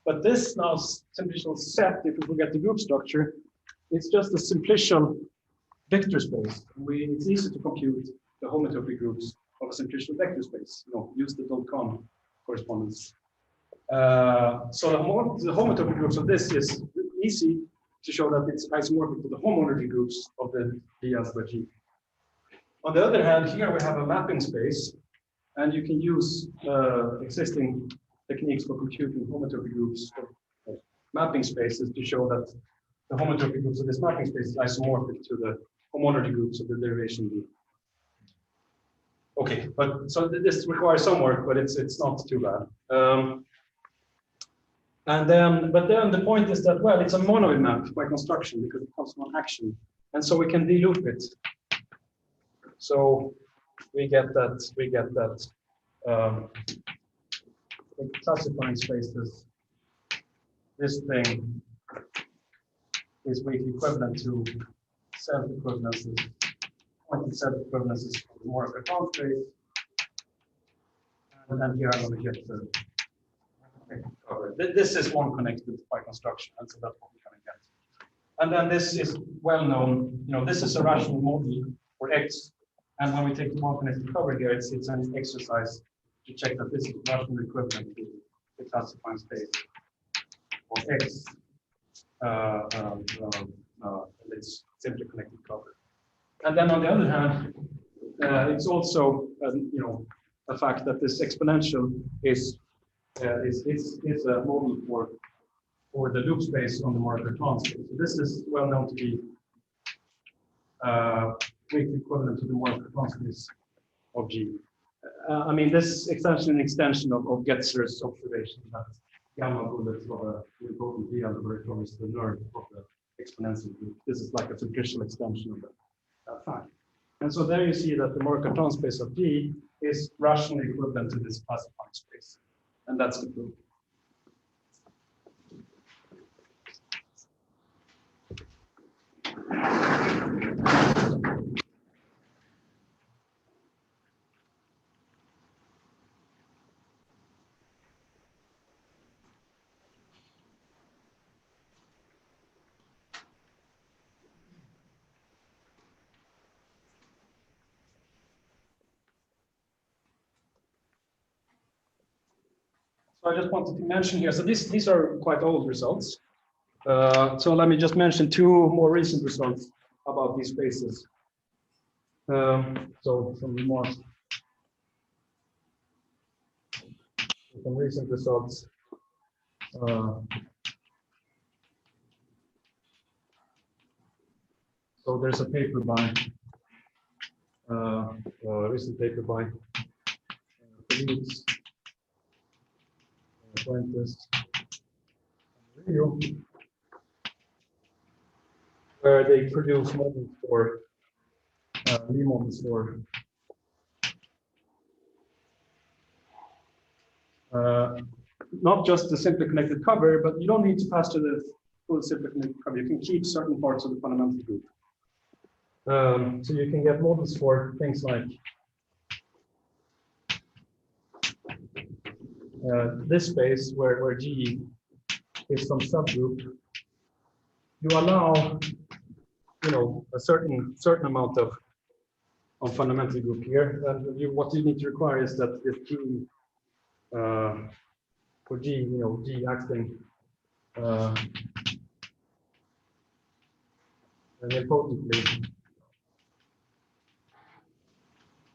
But this now simplicial set, if we forget the group structure, it's just a simplicial vector space. It's easy to compute the homotopy groups of a simplicial vector space. Use the .com correspondence. So the homotopy groups of this is easy to show that it's isomorphic to the homonology groups of the D alpha G. On the other hand, here we have a mapping space, and you can use existing techniques for computing homotopy groups of mapping spaces to show that the homotopy groups of this mapping space is isomorphic to the homology groups of the derivation D. Okay, but so this requires some work, but it's not too bad. But then the point is that, well, it's a monoid map by construction because it comes from action, and so we can deloop it. So we get that classifying spaces. This thing is weakly equivalent to self-equivalences, pointed self-equivalences for the Morgan space. And then here I'm going to get the cover. This is one connected by construction, and so that's what we're going to get. And then this is well known. This is a rational model for X. And when we take the one connected cover here, it's an exercise to check that this is rational equivalent to the classifying space of X. It's simply connected cover. And then on the other hand, it's also a fact that this exponential is a model for the loop space on the Morgan space. So this is well known to be weakly equivalent to the Morgan space of G. I mean, this extension is an extension of Getzer's observation that gamma bullets of a important G algorithm is the nerve of the exponential group. This is like a simplicial extension of that fact. And so there you see that the Morgan space of G is rationally equivalent to this classifying space. And that's the proof. So I just wanted to mention here, so these are quite old results. So let me just mention two more recent results about these spaces. So some recent results. So there's a paper by recent paper by Felix, Fuentes, Rio, where they produce models for Lee models for not just the simply connected cover, but you don't need to pass to the full simply connected cover. You can keep certain parts of the fundamental group. So you can get models for things like this space where G is some subgroup. You allow, a certain amount of fundamental group here, and what you need to require is that if G for G, G acting nilpotently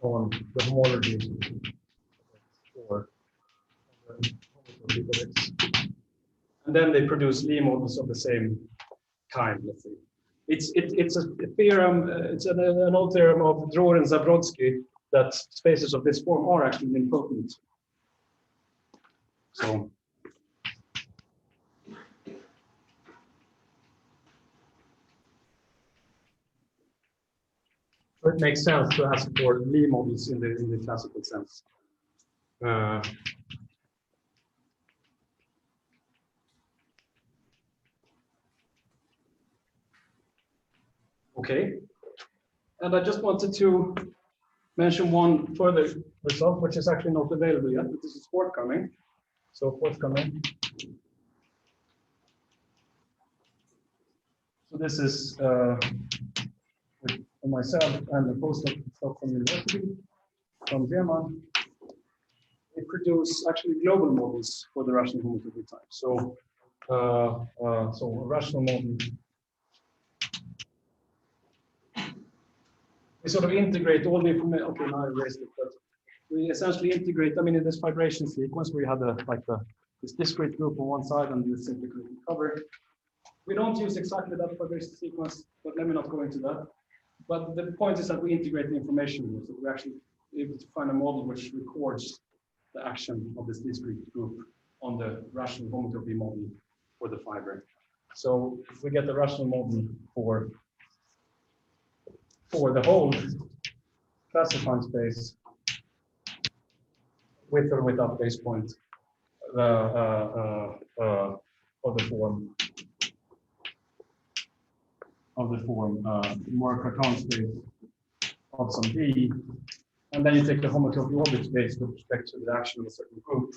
on the homology for and then they produce Lie models of the same kind, let's say. It's a theorem, it's an old theorem of Dror and Zabrodsky that spaces of this form are actually nilpotent. So it makes sense to ask for Lie models in the classical sense. Okay, and I just wanted to mention one further result, which is actually not available yet, but this is forthcoming. So forthcoming. So this is with myself and the postdoc at Stockholm University from Zeeman. They produce actually global models for the rational homotopy type. So, so a rational model. We sort of integrate all the information. Okay, now I erased it, but we essentially integrate. I mean, in this vibration sequence, we had this discrete group on one side and this simple cover. We don't use exactly that vibration sequence, but let me not go into that. But the point is that we integrate the information here, so we're actually able to find a model which records the action of this discrete group on the rational homotopy model for the fiber. So if we get the rational model for the whole classifying space with or without base point of the form more Cartan space of some D, and then you take the homotopy orbit space with respect to the action of a certain group.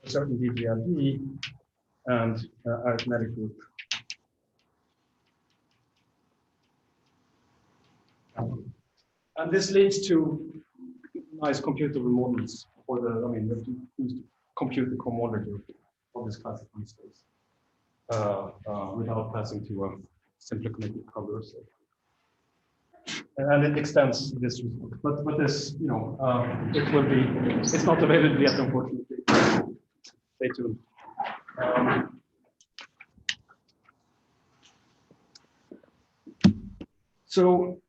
A certain DGLD and arithmetic group. And this leads to nice computable models for the, I mean, we have to use to compute the cohomology of this classifying space without passing to a simply connected cover. So. And it extends this result. But this, you know, it will be, it's not available yet, unfortunately. Stay tuned. So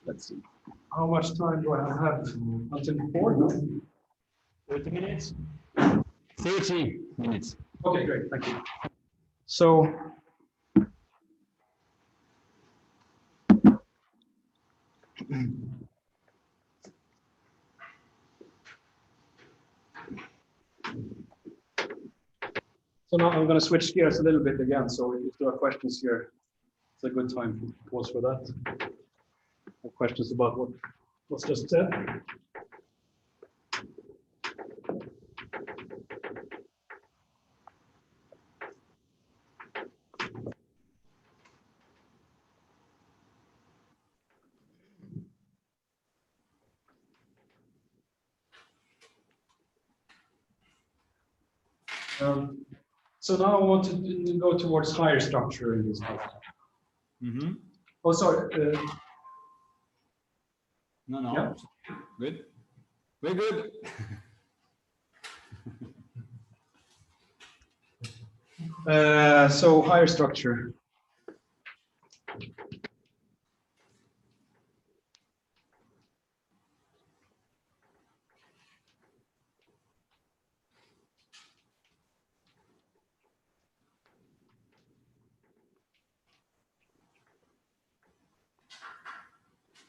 let's see. How much time do I have until 4? No? 30 minutes? 30 minutes. Okay, great. Thank you. So now I'm going to switch gears a little bit again. So if there are questions here, it's a good time to pause for that. Or questions about what's just said. So now I want to go towards higher structure in this case. Mm-hmm. Oh, sorry. No. Yeah. Good. Very good. So higher structure.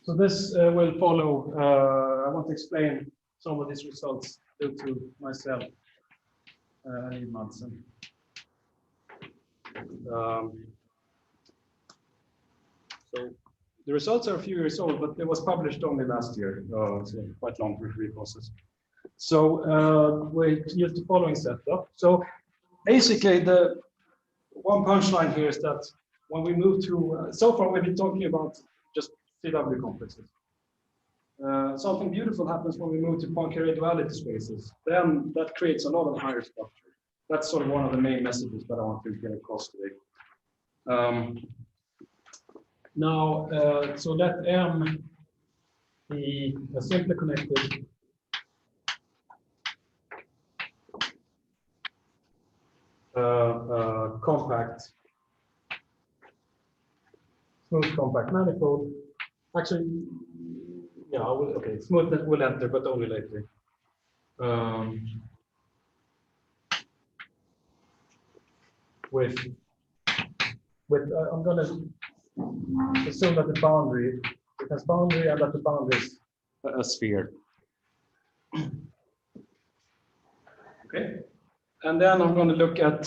So this will follow. I want to explain some of these results due to myself and Madsen. So the results are a few years old, but it was published only last year. So quite long review process. So we use the following setup. So basically, the one punchline here is that when we move to so far we've been talking about just CW complexes. Something beautiful happens when we move to Poincare duality spaces. Then that creates a lot of higher structure. That's sort of one of the main messages that I want to get across today. Now, so let M be a simply connected compact, smooth compact manifold. Actually, yeah, okay, smooth that will enter, but only later. With I'm going to assume that the boundary, it has boundary and that the boundary is a sphere. Okay, and then I'm going to look at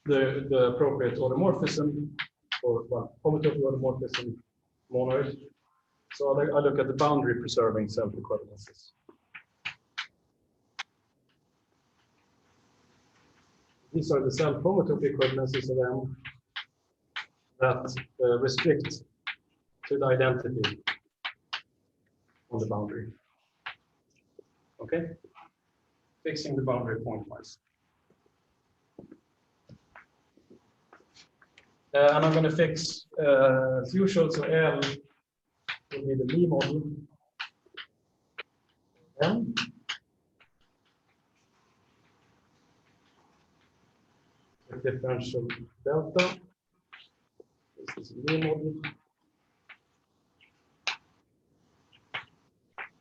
the appropriate automorphism, or well, homotopy automorphism monoid. So I look at the boundary preserving self-equivalences. These are the self-homotopy equivalences of M that restrict to the identity on the boundary. Okay, fixing the boundary pointwise. And I'm going to fix, as usual, so L will be the Lie model. M. The differential delta. This is Lie model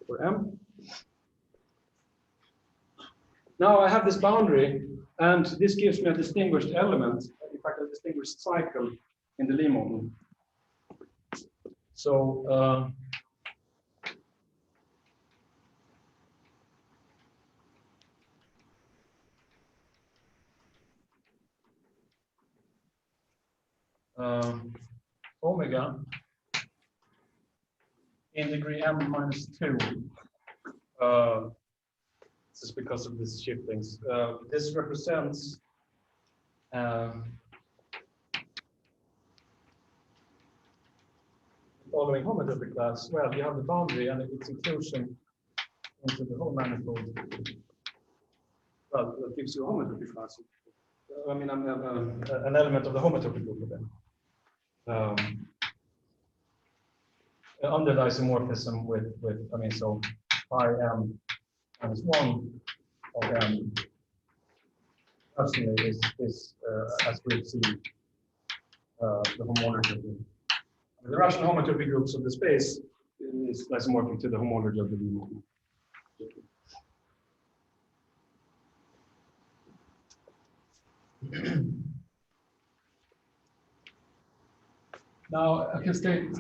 for M. Now I have this boundary, and this gives me a distinguished element, in fact, a distinguished cycle in the Lie model. So omega in degree M minus 2. This is because of these shiftings. This represents following homotopy class. Well, you have the boundary and its inclusion into the whole manifold. Well, that gives you a homotopy class. I mean, an element of the homotopy group again. Under the isomorphism with I mean, so pi M minus 1 of M personally is as we've seen, the homology. The rational homotopy groups of the space is isomorphic to the homology of the Lie model. Now I can state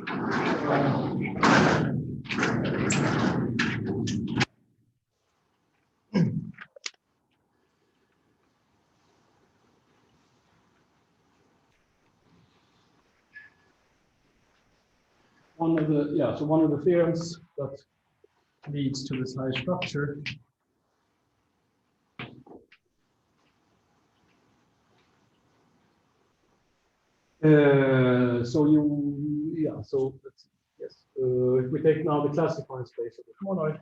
one of the theorems that leads to this high structure if we take now the classifying space of the monoid,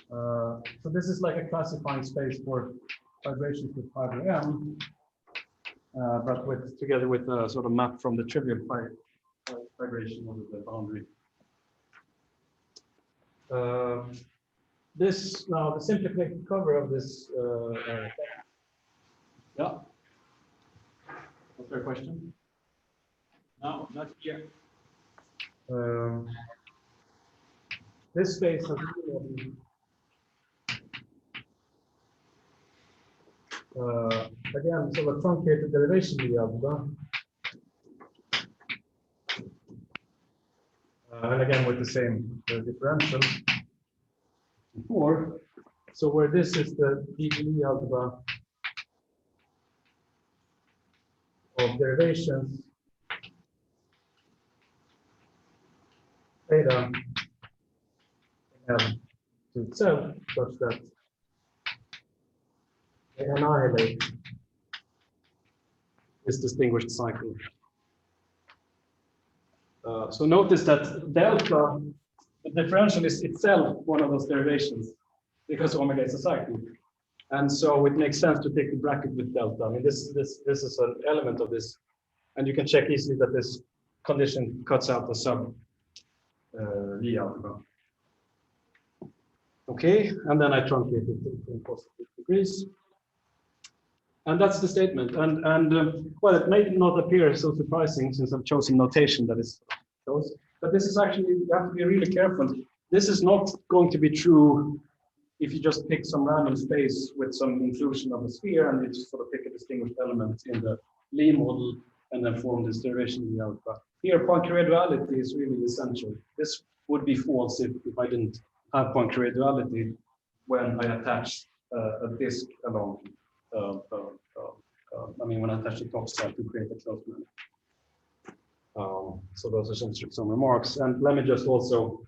so this is like a classifying space for vibrations with fiber M, but together with a sort of map from the trivial vibration over the boundary. This now the simplified cover of this. Yeah. Was there a question? No, not here. This space has again, so a truncated derivation of the algebra. And again with the same differential. Or so where this is the Lie algebra of derivations theta M to itself such that they annihilate this distinguished cycle. So notice that delta, the differential is itself one of those derivations because omega is a cycle. And so it makes sense to take the bracket with delta. I mean, this is an element of this. And you can check easily that this condition cuts out the sub Lie algebra. Okay, and then I truncate it in positive degrees. And that's the statement. Well, it may not appear so surprising since I've chosen notation that is chose, but this is actually, you have to be really careful. This is not going to be true if you just pick some random space with some inclusion of a sphere and you just sort of pick a distinguished element in the Lie model and then form this derivation in the alpha. Here, Poincare duality is really essential. This would be false if I didn't have Poincare duality when I attach a disk along. I mean, when I attach the top cell to create a closed manner. So those are some remarks. And let me just also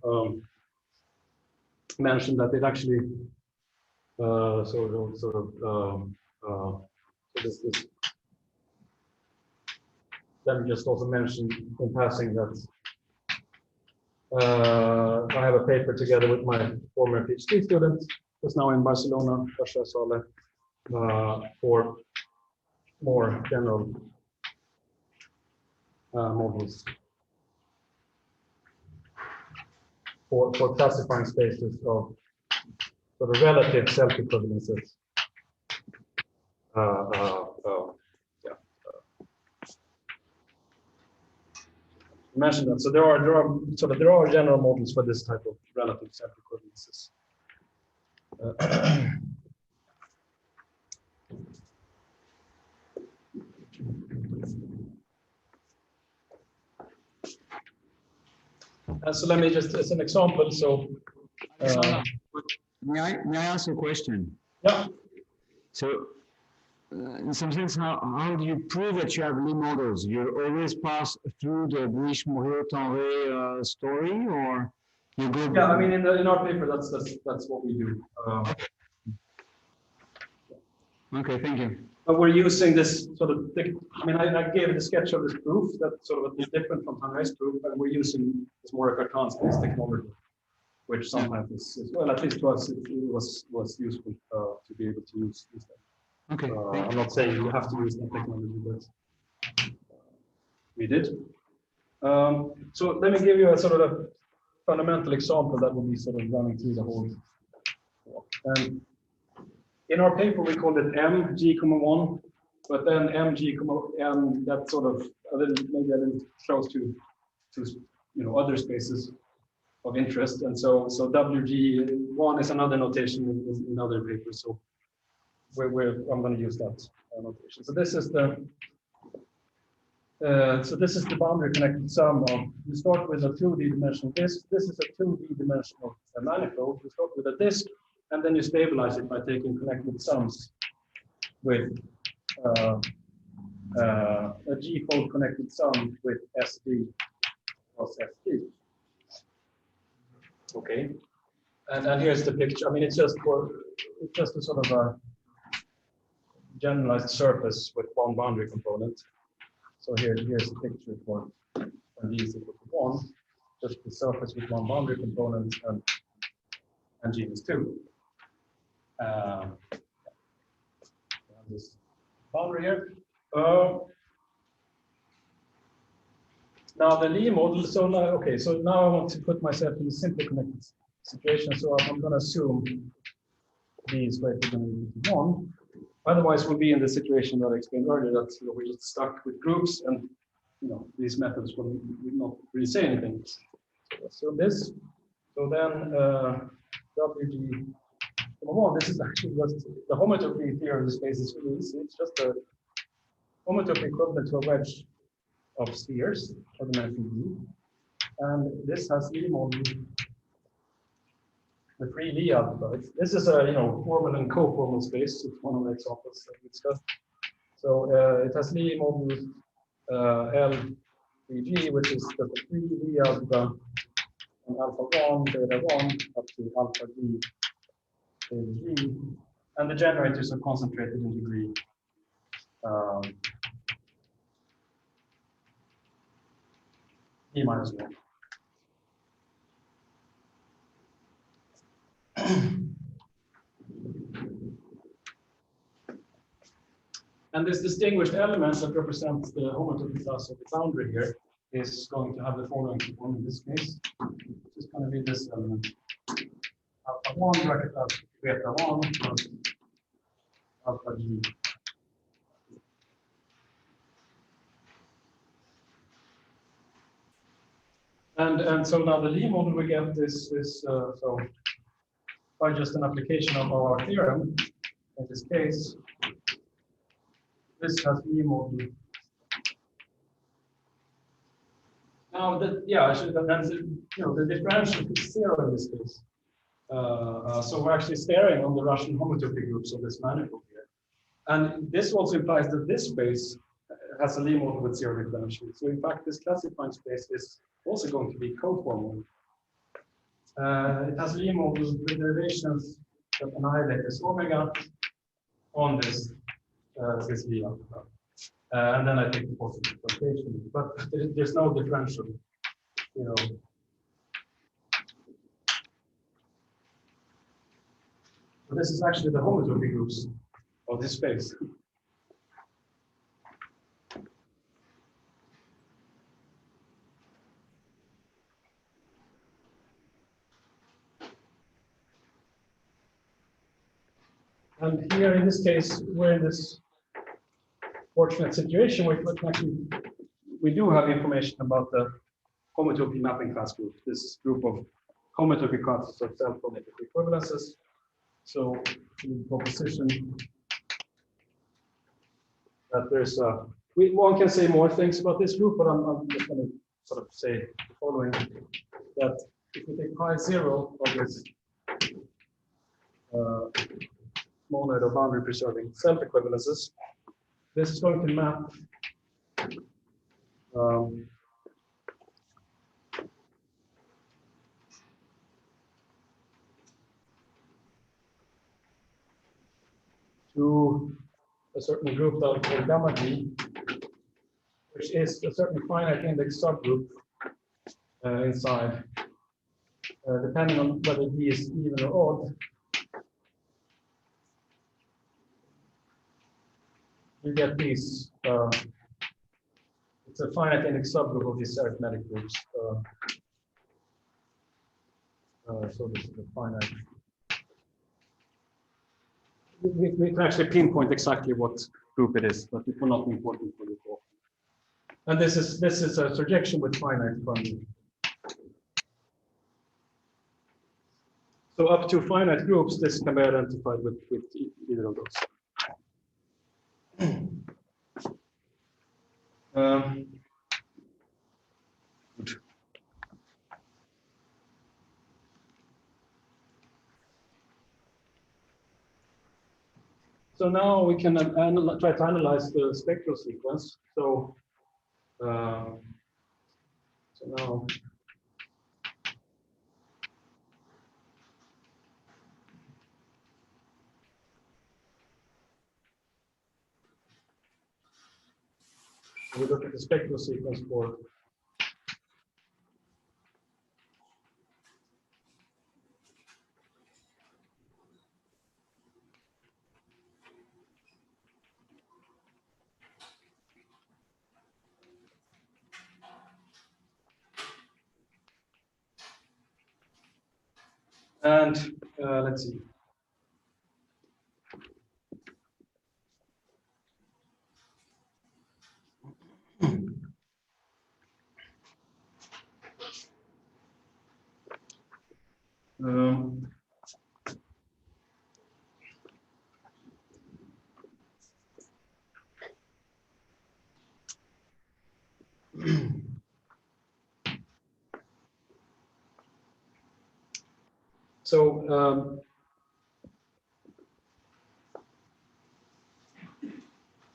mention that it actually let me just also mention in passing that I have a paper together with my former PhD student, who's now in Barcelona, for more general models for classifying spaces of sort of relative self-equivalences. Mention that. So there are general models for this type of relative self-equivalences. So let me just, as an example, so may I ask a question? yeah. So in some sense, how do you prove that you have Lie models? You always pass through the Buisch-Moreau-Tanré story, or you go? Yeah, I mean, in our paper, that's what we do. Okay, thank you. But we're using this sort of, I mean, I gave the sketch of this proof that sort of is different from Tanré's proof, and we're using this Moreau-Cartan space technology, which sometimes is, well, at least to us, it was useful to be able to use that. Okay. I'm not saying you have to use that technology, but we did. So let me give you a sort of a fundamental example that will be sort of running through the whole talk. And in our paper, we called it MG,1, but then MG,n, that's sort of maybe a little close to other spaces of interest. And so WG1 is another notation in other papers. So I'm going to use that notation. So this is the boundary connected sum of, you start with a 2D dimensional disk. This is a 2D dimensional manifold. You start with a disk, and then you stabilize it by taking connected sums with a G-fold connected sum with SD plus SD. Okay, and here's the picture. I mean, it's just a sort of a generalized surface with one boundary component. So here's the picture for when D is equal to 1, just the surface with one boundary component and G is 2. This boundary here. Now the Lie model. So now, okay. So now I want to put myself in a simply connected situation. So I'm going to assume D is greater than equal to 1. Otherwise, we'll be in the situation that I explained earlier, that we're just stuck with groups, and these methods will not really say anything. So this. So then WG,1. This is actually just the homotopy theory of the space is really easy. It's just a homotopy equivalent to a wedge of spheres of dimension D, and this has Lie model, the free Lie algebra. This is a formal and co-formal space. It's one of the examples that we discussed. So it has Lie model L3G, which is the free Lie algebra from alpha 1, beta 1 up to alpha G, beta G, and the generators are concentrated in degree. E minus 1. And this distinguished element that represents the homotopy class of the boundary here is going to have the following form in this case. It's going to be this element. Alpha 1 bracket alpha beta 1 plus alpha g. And so now the Lie model we get is so by just an application of our theorem, in this case, this has Lie model. Now that I should have mentioned, the differential is 0 in this case. So we're actually staring on the Russian homotopy groups of this manifold here, and this also implies that this space has a Lie model with 0 differential. So in fact, this classifying space is also going to be coformal. It has Lie model with derivations that annihilate this omega on this Lie alpha. And then I take the positive rotation, but there's no differential, So this is actually the homotopy groups of this space. And here in this case, we're in this fortunate situation where we do have information about the homotopy mapping class group, this group of homotopy classes of self-homotopy equivalences. So the proposition that there's one can say more things about this group, but I'm just going to sort of say the following, that if we take pi 0 of this monoid of boundary preserving self-equivalences, this is going to map to a certain group that we call gamma G, which is a certain finite index subgroup inside, depending on whether D is even or odd. You get these. It's a finite index subgroup of these arithmetic groups. So this is a finite. We can actually pinpoint exactly what group it is, but it will not be important for the talk. And this is a surjection with finite boundary. So up to finite groups, this can be identified with either of those. Good. So now we can try to analyze the spectral sequence. So now we look at the spectral sequence for and let's see. So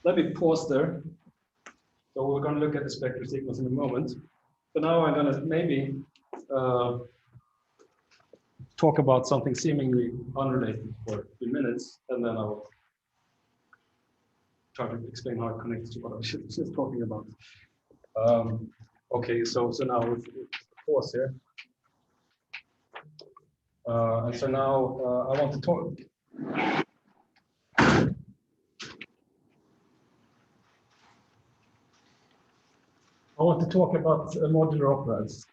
let me pause there. So we're going to look at the spectral sequence in a moment. But now I'm going to maybe talk about something seemingly unrelated for a few minutes, and then I'll try to explain how it connects to what I was just talking about. Okay, so now we'll pause here. And so now I want to talk. I want to talk about modular operads.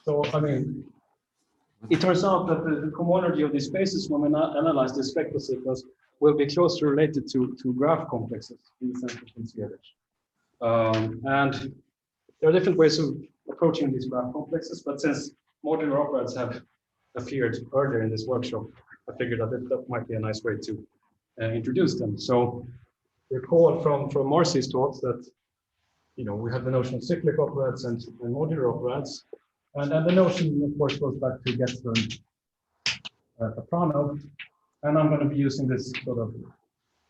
So, I mean, it turns out that the cohomology of these spaces when we analyze the spectral sequence will be closely related to graph complexes in the sense of consideration. And there are different ways of approaching these graph complexes, but since modular operads have appeared earlier in this workshop, I figured that might be a nice way to introduce them. So recall from Marcy's talks that we have the notion of cyclic operads and modular operads. And the notion, of course, goes back to Getzler and Kapranov. And I'm going to be using this sort of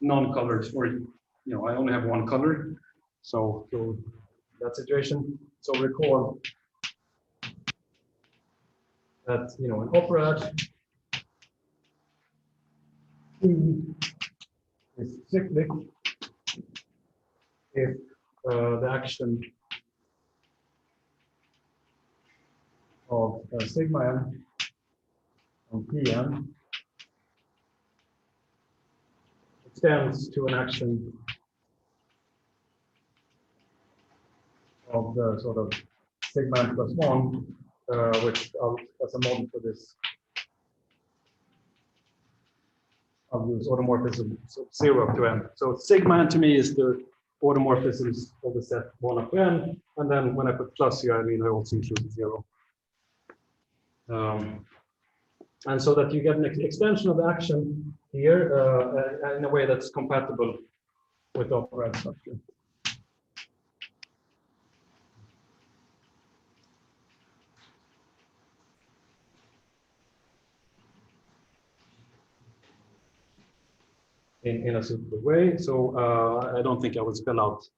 non-colored, or I only have one color. So that situation. So recall that an operad P is cyclic if the action of sigma n on Pn extends to an action of the sort of sigma n plus 1, which as a model for this, I'll use automorphism 0 up to n. So sigma n to me is the automorphisms of the set 1 up to n, and then when I put plus here, I mean I also include 0. And so that you get an extension of the action here in a way that's compatible with the operad structure. In a suitable way. So I don't think I will spell out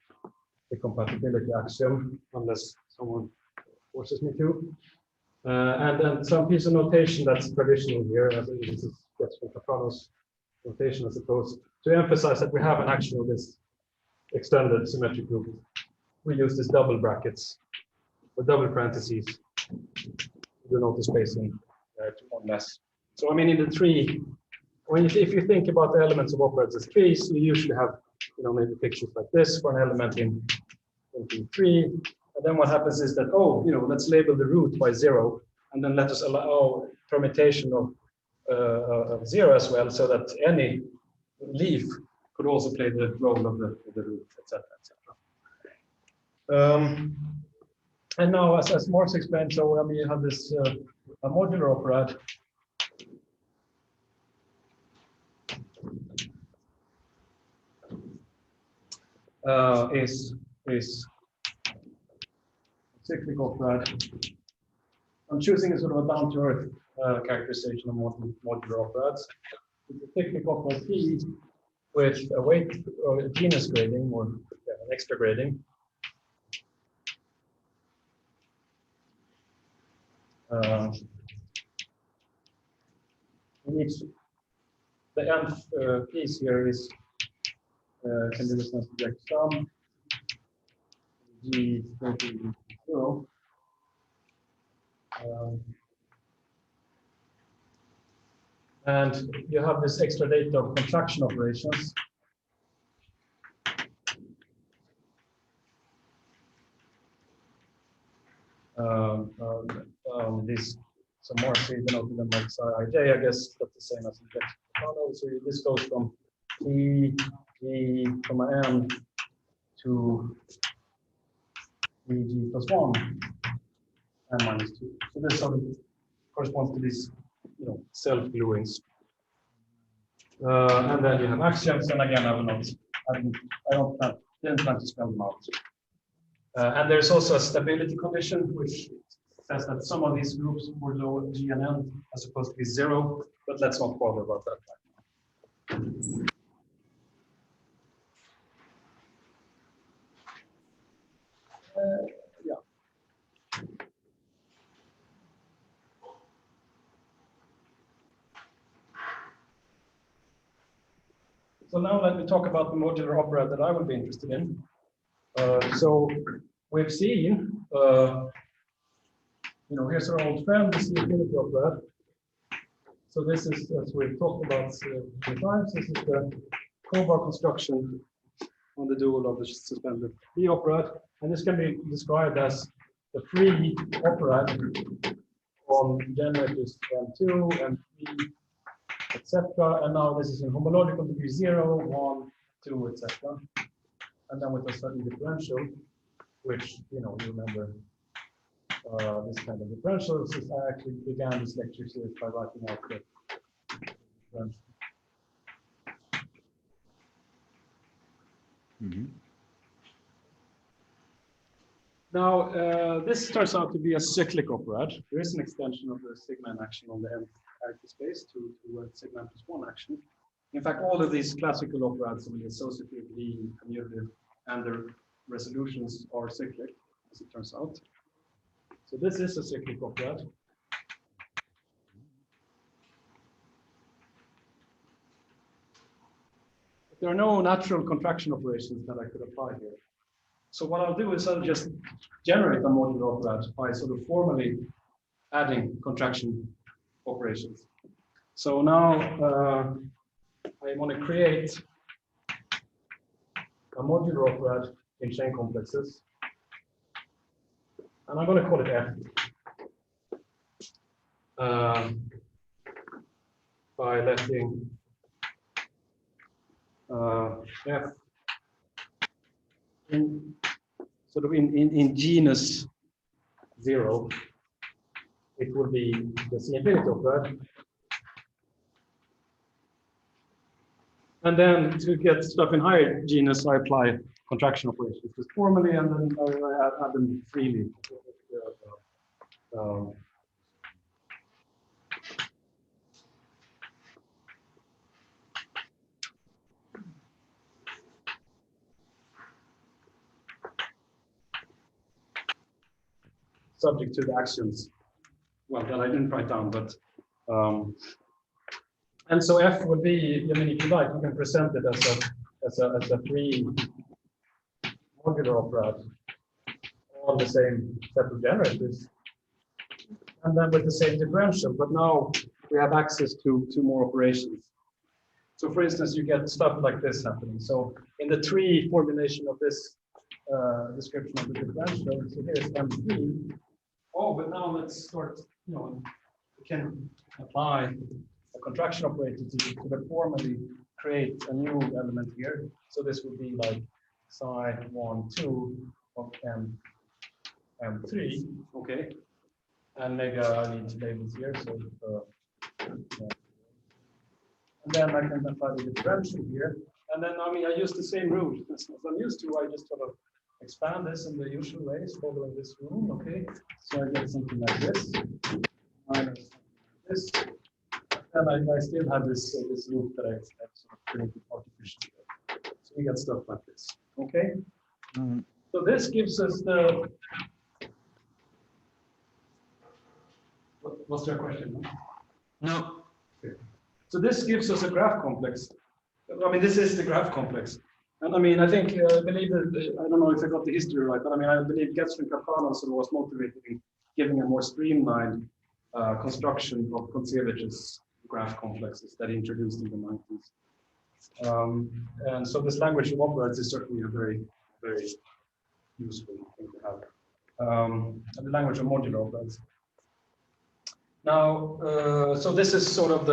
the compatibility axiom unless someone forces me to. And then some piece of notation that's traditional here, as this is gets from Kapranov's notation, I suppose, to emphasize that we have an action of this extended symmetric group. We use this double brackets or double parentheses to denote the spacing to one less. So I mean, in the tree, if you think about the elements of operads as trees, you usually have maybe pictures like this for an element in tree. And then what happens is that, let's label the root by 0, and then let us allow permutation of 0 as well, so that any leaf could also play the role of the root, etc., etc. And now, as Morse explained, so I mean, you have this a modular operad. Is cyclic operad. I'm choosing a sort of a down-to-earth characterization of modular operads. It's a cyclic operad P with a weight or a genus grading or an extra grading. The nth piece here is can be written as direct sum G equal to 0. And you have this extra data of contraction operations. This some more so denoted them like ij, I guess that's the same as in text. So this goes from T, G, comma n to G plus 1 and minus 2. So this sort of corresponds to these self-gluings. And then you have axioms, and again, didn't plan to spell them out. And there's also a stability condition, which says that some of these groups were low G and N are supposed to be 0, but let's not bother about that right now. So now let me talk about the modular opera that I would be interested in. So we've seen, here's our old friend, the C-infinity opera. So this is, as we've talked about many times, this is the crowbar construction on the dual of the suspended D opera. And this can be described as the free opera on generators M2, M3, etc. And now this is in homological degree 0, 1, 2, etc. And then with a certain differential, which, you remember this kind of differential. Since I actually began this lecture series by writing out the differential. Now, this turns out to be a cyclic operad. There is an extension of the sigma in action on the nth character space to sigma plus 1 action. In fact, all of these classical operads with the associative, the commutative, and their resolutions are cyclic, as it turns out. So this is a cyclic operad. There are no natural contraction operations that I could apply here. So what I'll do is I'll just generate a modular operad by sort of formally adding contraction operations. So now I want to create a modular operad in chain complexes. And I'm going to call it F. By letting F in sort of in genus 0, it will be the C-infinity operad. And then to get stuff in higher genus, I apply contraction operations just formally, and then I add them freely. Subject to the axioms, well, that I didn't write down, but and so F would be, I mean, if you like, you can present it as a free modular operad on the same set of generators, and then with the same differential. But now we have access to more operations. So, for instance, you get stuff like this happening. So, in the tree formulation of this description of the differential, so here's M3. Oh, but now let's start, we can apply a contraction operator to formally create a new element here. So this would be like psi 1, 2 of M3, okay? And maybe I need labels here, so and then I can apply the differential here. And then, I mean, I use the same rule as I'm used to. I just sort of expand this in the usual ways, following this rule, okay? So I get something like this, minus this. And I still have this loop that I sort of created artificially. So we get stuff like this, okay? So this gives us the... Was there a question? No. Okay. So this gives us a graph complex. I mean, this is the graph complex. And I mean, I think, I believe that, I don't know if I got the history right, but I mean, I believe Getzer and Carpano was motivated in giving a more streamlined construction of Kontsevich's graph complexes that he introduced in the 90s. And so this language of operads is certainly a very, very useful thing to have. And the language of modular operads. Now, so this is sort of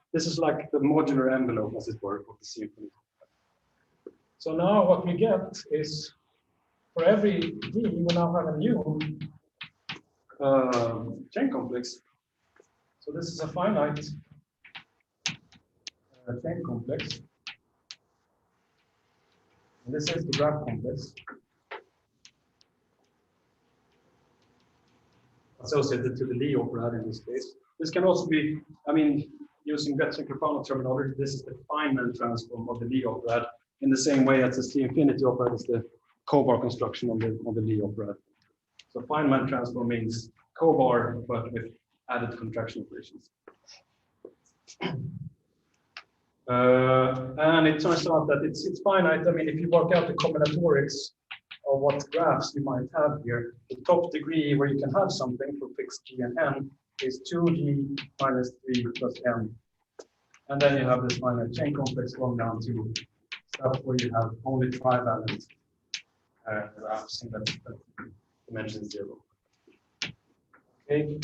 this is like the modular envelope, as it were, of the C-infinity. So now what we get is, for every D, we now have a new chain complex. So this is a finite chain complex. And this is the graph complex associated to the Lie operad in this case. This can also be, I mean, using Getzer and Carpano terminology, this is the Feynman transform of the Lie operad, in the same way as the C-infinity operad is the Kobar construction on the Lie operad. So Feynman transform means Kobar, but with added contraction operations. And it turns out that it's finite. I mean, if you work out the combinatorics of what graphs you might have here, the top degree where you can have something for fixed g and n is 2g minus 3 plus n. And then you have this finite chain complex going down to stuff where you have only trivalent graphs that dimension 0. Okay.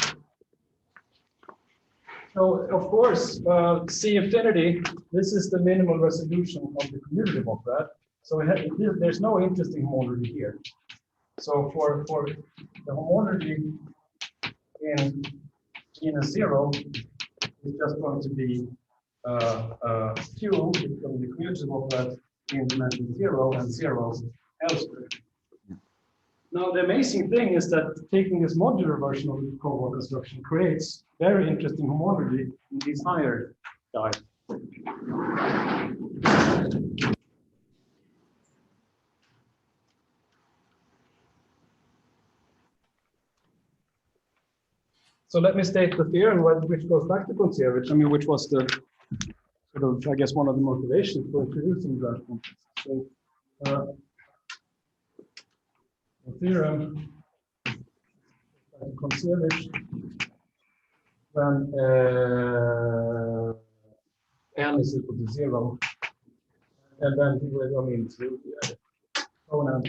So, of course, C infinity, this is the minimal resolution of the commutative of that. So there's no interesting homology here. So for the homology in genus 0 is just going to be Q, it's going to be commutative of that in dimension 0 and 0 elsewhere. Now, the amazing thing is that taking this modular version of the cohort construction creates very interesting homology in these higher guys. So let me state the theorem which goes back to Kontsevich, I mean, which was the sort of, I guess, one of the motivations for introducing graph complexes. So the theorem Kontsevich when n is equal to 0, and then he will go into the exponent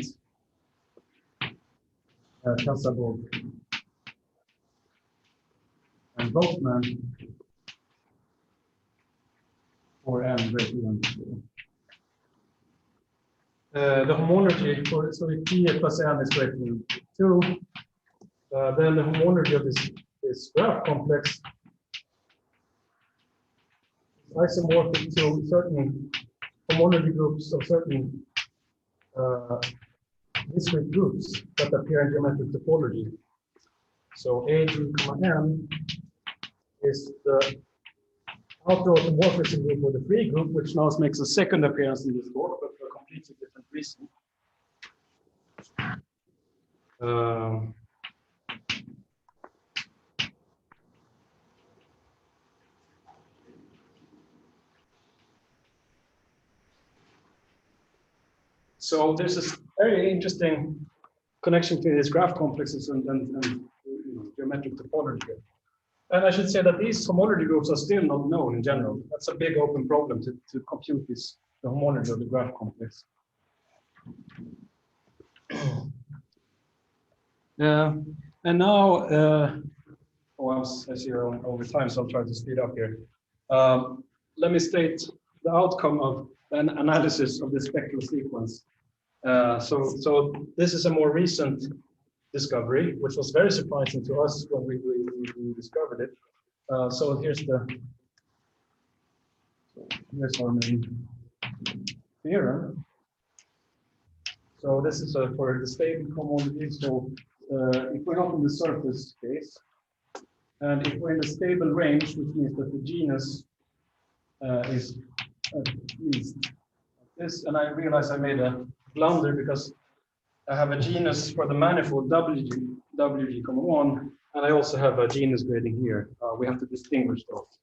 Kasabov and Boltzmann for n greater than 0. The homology for, so if p plus n is greater than 2, then the homology of this graph complex is isomorphic to certain homology groups of certain discrete groups that appear in geometric topology. So AG, n is the outer automorphism group or the free group, which now makes a second appearance in this talk, but for a completely different reason. So there's this very interesting connection between these graph complexes and geometric topology. And I should say that these homology groups are still not known in general. That's a big open problem to compute the homology of the graph complex. And now, I see you're over time, so I'll try to speed up here. Let me state the outcome of an analysis of the spectral sequence. So this is a more recent discovery, which was very surprising to us when we discovered it. So here's our main theorem. So this is for the stable homology. So if we're not in the surface case, and if we're in the stable range, which means that the genus is at least this, and I realize I made a blunder because I have a genus for the manifold WG, 1, and I also have a genus grading here. We have to distinguish those.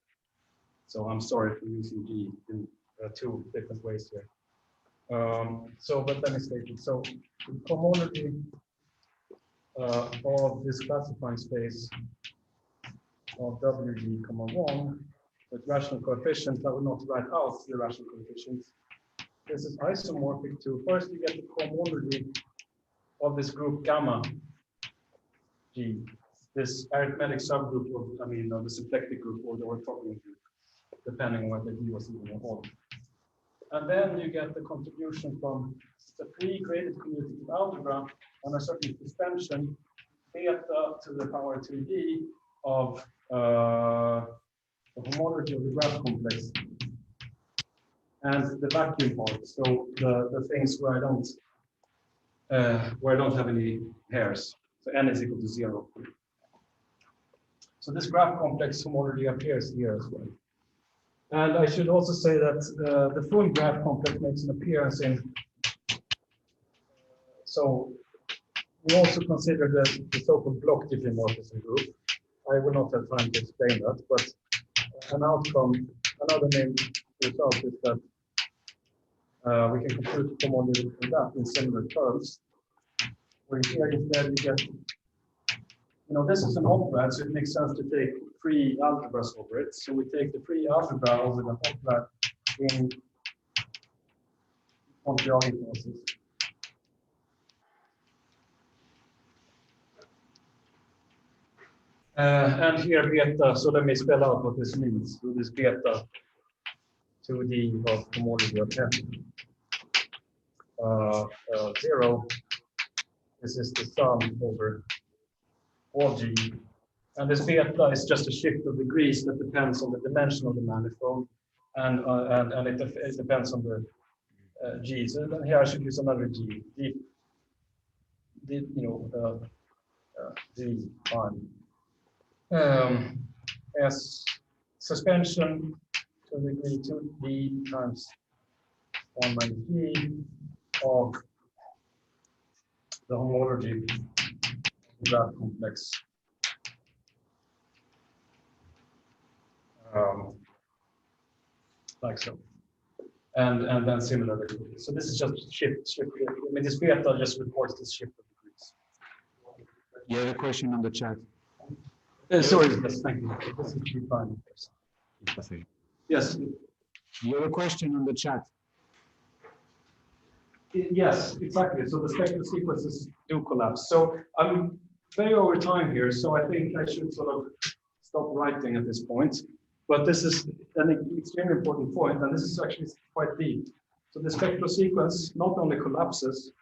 So I'm sorry for using G in two different ways here. But let me state it. So the homology of this classifying space of WG, 1 with rational coefficients, I will not write out the rational coefficients. This is isomorphic to, first you get the homology of this group gamma G, this arithmetic subgroup of the symplectic group or the orthogonal group, depending on whether G was even or odd. And then you get the contribution from the pre-graded commutative algebra on a certain suspension beta to the power 2d of the homology of the graph complex and the vacuum part. So the things where I don't have any hairs. So n is equal to 0. So this graph complex homology appears here as well. And I should also say that the full graph complex makes an appearance in. So we also consider the so-called block diffeomorphism group. I will not have time to explain that, but an outcome, another name result is that we can compute homology from that in similar terms. Where here instead you get, this is an operad, so it makes sense to take free algebras over it. So we take the free algebra over the operad in Montreal process. And here beta, so let me spell out what this means. So this beta 2D of homology of f 0. This is the sum over all G. And this beta is just a shift of degrees that depends on the dimension of the manifold, and it depends on the G. So then here I should use another G. G fine. As suspension to the degree 2D times 1 minus G of the homology graph complex. Like so. And then similarly. So this is just shift. I mean, this beta just reports this shift of degrees. You have a question on the chat. Sorry, yes, thank you. This is fine. Yes. You have a question on the chat. Yes, exactly. So the spectral sequences do collapse. So I'm way over time here, so I think I should sort of stop writing at this point. But this is an extremely important point, and this is actually quite deep. So the spectral sequence not only collapses,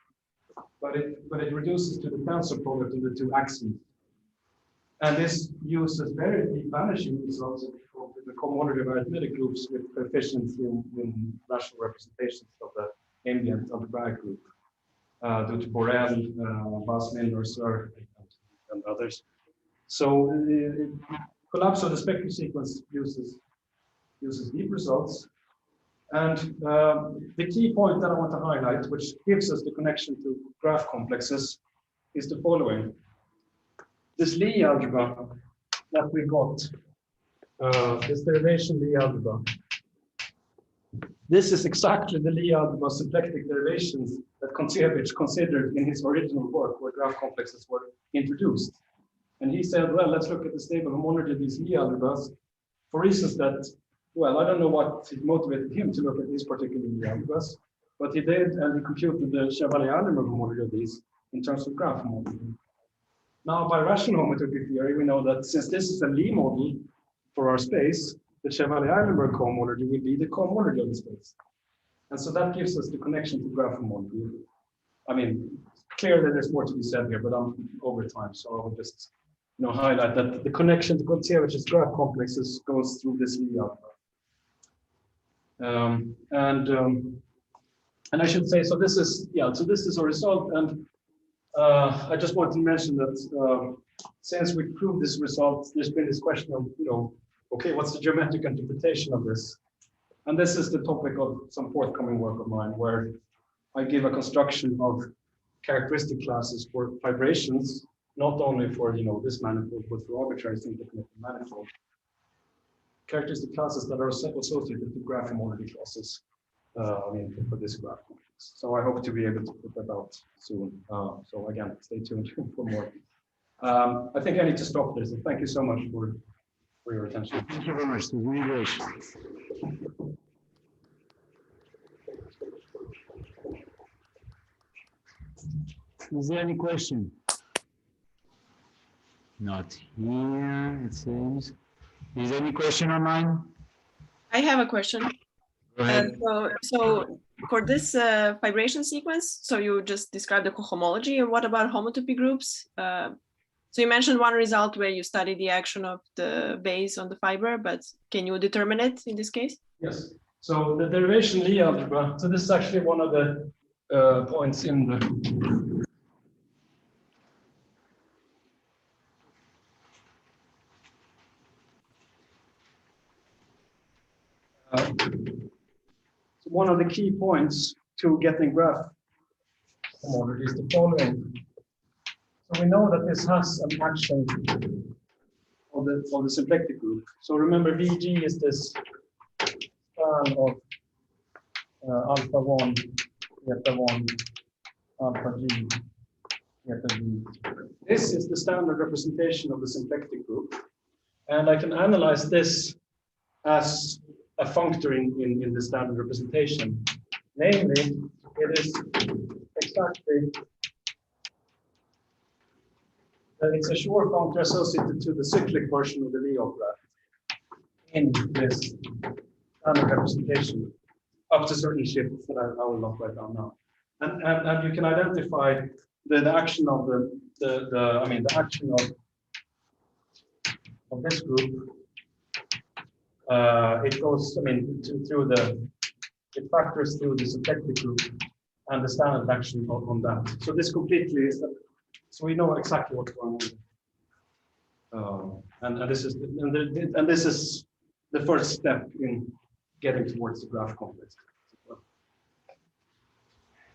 but it reduces to the tensor product of the two axes. And this uses very deep vanishing results of the cohomology of arithmetic groups with coefficients in rational representations of the ambient algebraic group due to Borel, Bas-Miller, Sir, and others. So collapse of the spectral sequence uses deep results. And the key point that I want to highlight, which gives us the connection to graph complexes, is the following. This Lie algebra that we got, this derivation Lie algebra, this is exactly the Lie algebra symplectic derivations that Kontsevich considered in his original work where graph complexes were introduced. And he said, well, let's look at the stable homology of these Lie algebras for reasons that, well, I don't know what motivated him to look at these particular Lie algebras, but he did, and he computed the Chevalier-Allenberg homology of these in terms of graph homology. Now, by rational homotopy theory, we know that since this is a Lie model for our space, the Chevalier-Allenberg cohomology will be the cohomology of the space. And so that gives us the connection to graph homology. I mean, clearly there's more to be said here, but I'm over time, so I will just highlight that the connection to Kontsevich's graph complexes goes through this Lie algebra. And I should say, so this is a result, and I just want to mention that since we proved this result, there's been this question of, okay, what's the geometric interpretation of this? And this is the topic of some forthcoming work of mine, where I give a construction of characteristic classes for vibrations, not only for this manifold, but for arbitrary simply connected manifold. Characteristic classes that are associated to graph homology classes for this graph complex. So I hope to be able to put that out soon. So again, stay tuned for more. I think I need to stop there. So thank you so much for your attention. Thank you very much. It was really great. Is there any question? Not here, it seems. Is there any question online? I have a question. Go ahead. So for this vibration sequence, so you just described the cohomology, and what about homotopy groups? So you mentioned one result where you study the action of the base on the fiber, but can you determine it in this case? Yes. So the derivation Lie algebra, so this is actually one of the points in the one of the key points to getting graph homology is the following. So we know that this has an action of the symplectic group. So remember, VG is this span of alpha 1, beta 1, alpha G, beta G. This is the standard representation of the symplectic group. And I can analyze this as a functor in the standard representation. Namely, it is exactly, it's a Shor functor associated to the cyclic version of the Lie graph in this standard representation up to certain shifts that I will not write down now. And you can identify the action of the action of this group. It goes, it factors through the symplectic group and the standard action on that. So this completely is, so we know exactly what's going on. And this is the first step in getting towards the graph complex.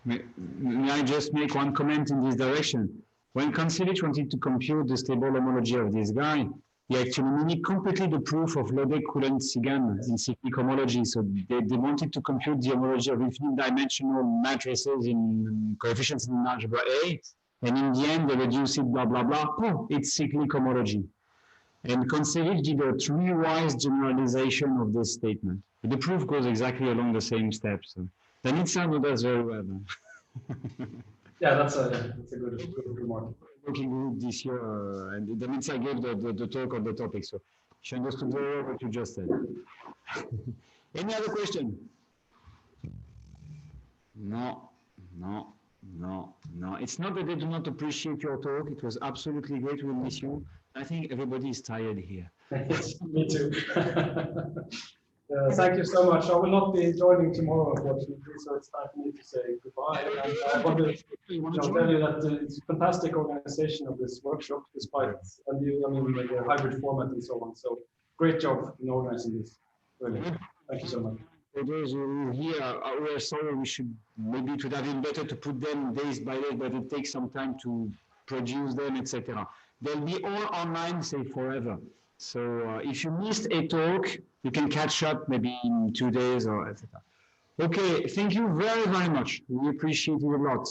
May I just make one comment in this direction? When Koncevich wanted to compute the stable homology of this guy, he actually mimicked completely the proof of Lodek-Coulomb-Sigan in cyclic homology. So they wanted to compute the homology of infinite dimensional matrices in coefficients in algebra A, and in the end they reduce it blah blah blah. Oh, it's cyclic homology. And Koncevich did a tree-wise generalization of this statement. But the proof goes exactly along the same steps. So. Danitsa knows that very well. Yeah, that's a good remark. Working group this year, and Danitsa gave the talk on the topic, so she understood very well what you just said. Any other question? No. It's not that they do not appreciate your talk. It was absolutely great. We'll miss you. I think everybody is tired here. Me too. Thank you so much. I will not be joining tomorrow, unfortunately, so it's time for me to say goodbye. And I want to tell you that it's a fantastic organization of this workshop, despite the hybrid format and so on. So great job in organizing this. Really, thank you so much. For those who here, we are sorry. Maybe it would have been better to put them days by day, but it takes some time to produce them, etc. They'll be all online, say forever. So if you missed a talk, you can catch up maybe in 2 days or etc. Okay, thank you very, very much. We appreciate it a lot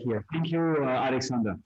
here. Thank you, Alexander.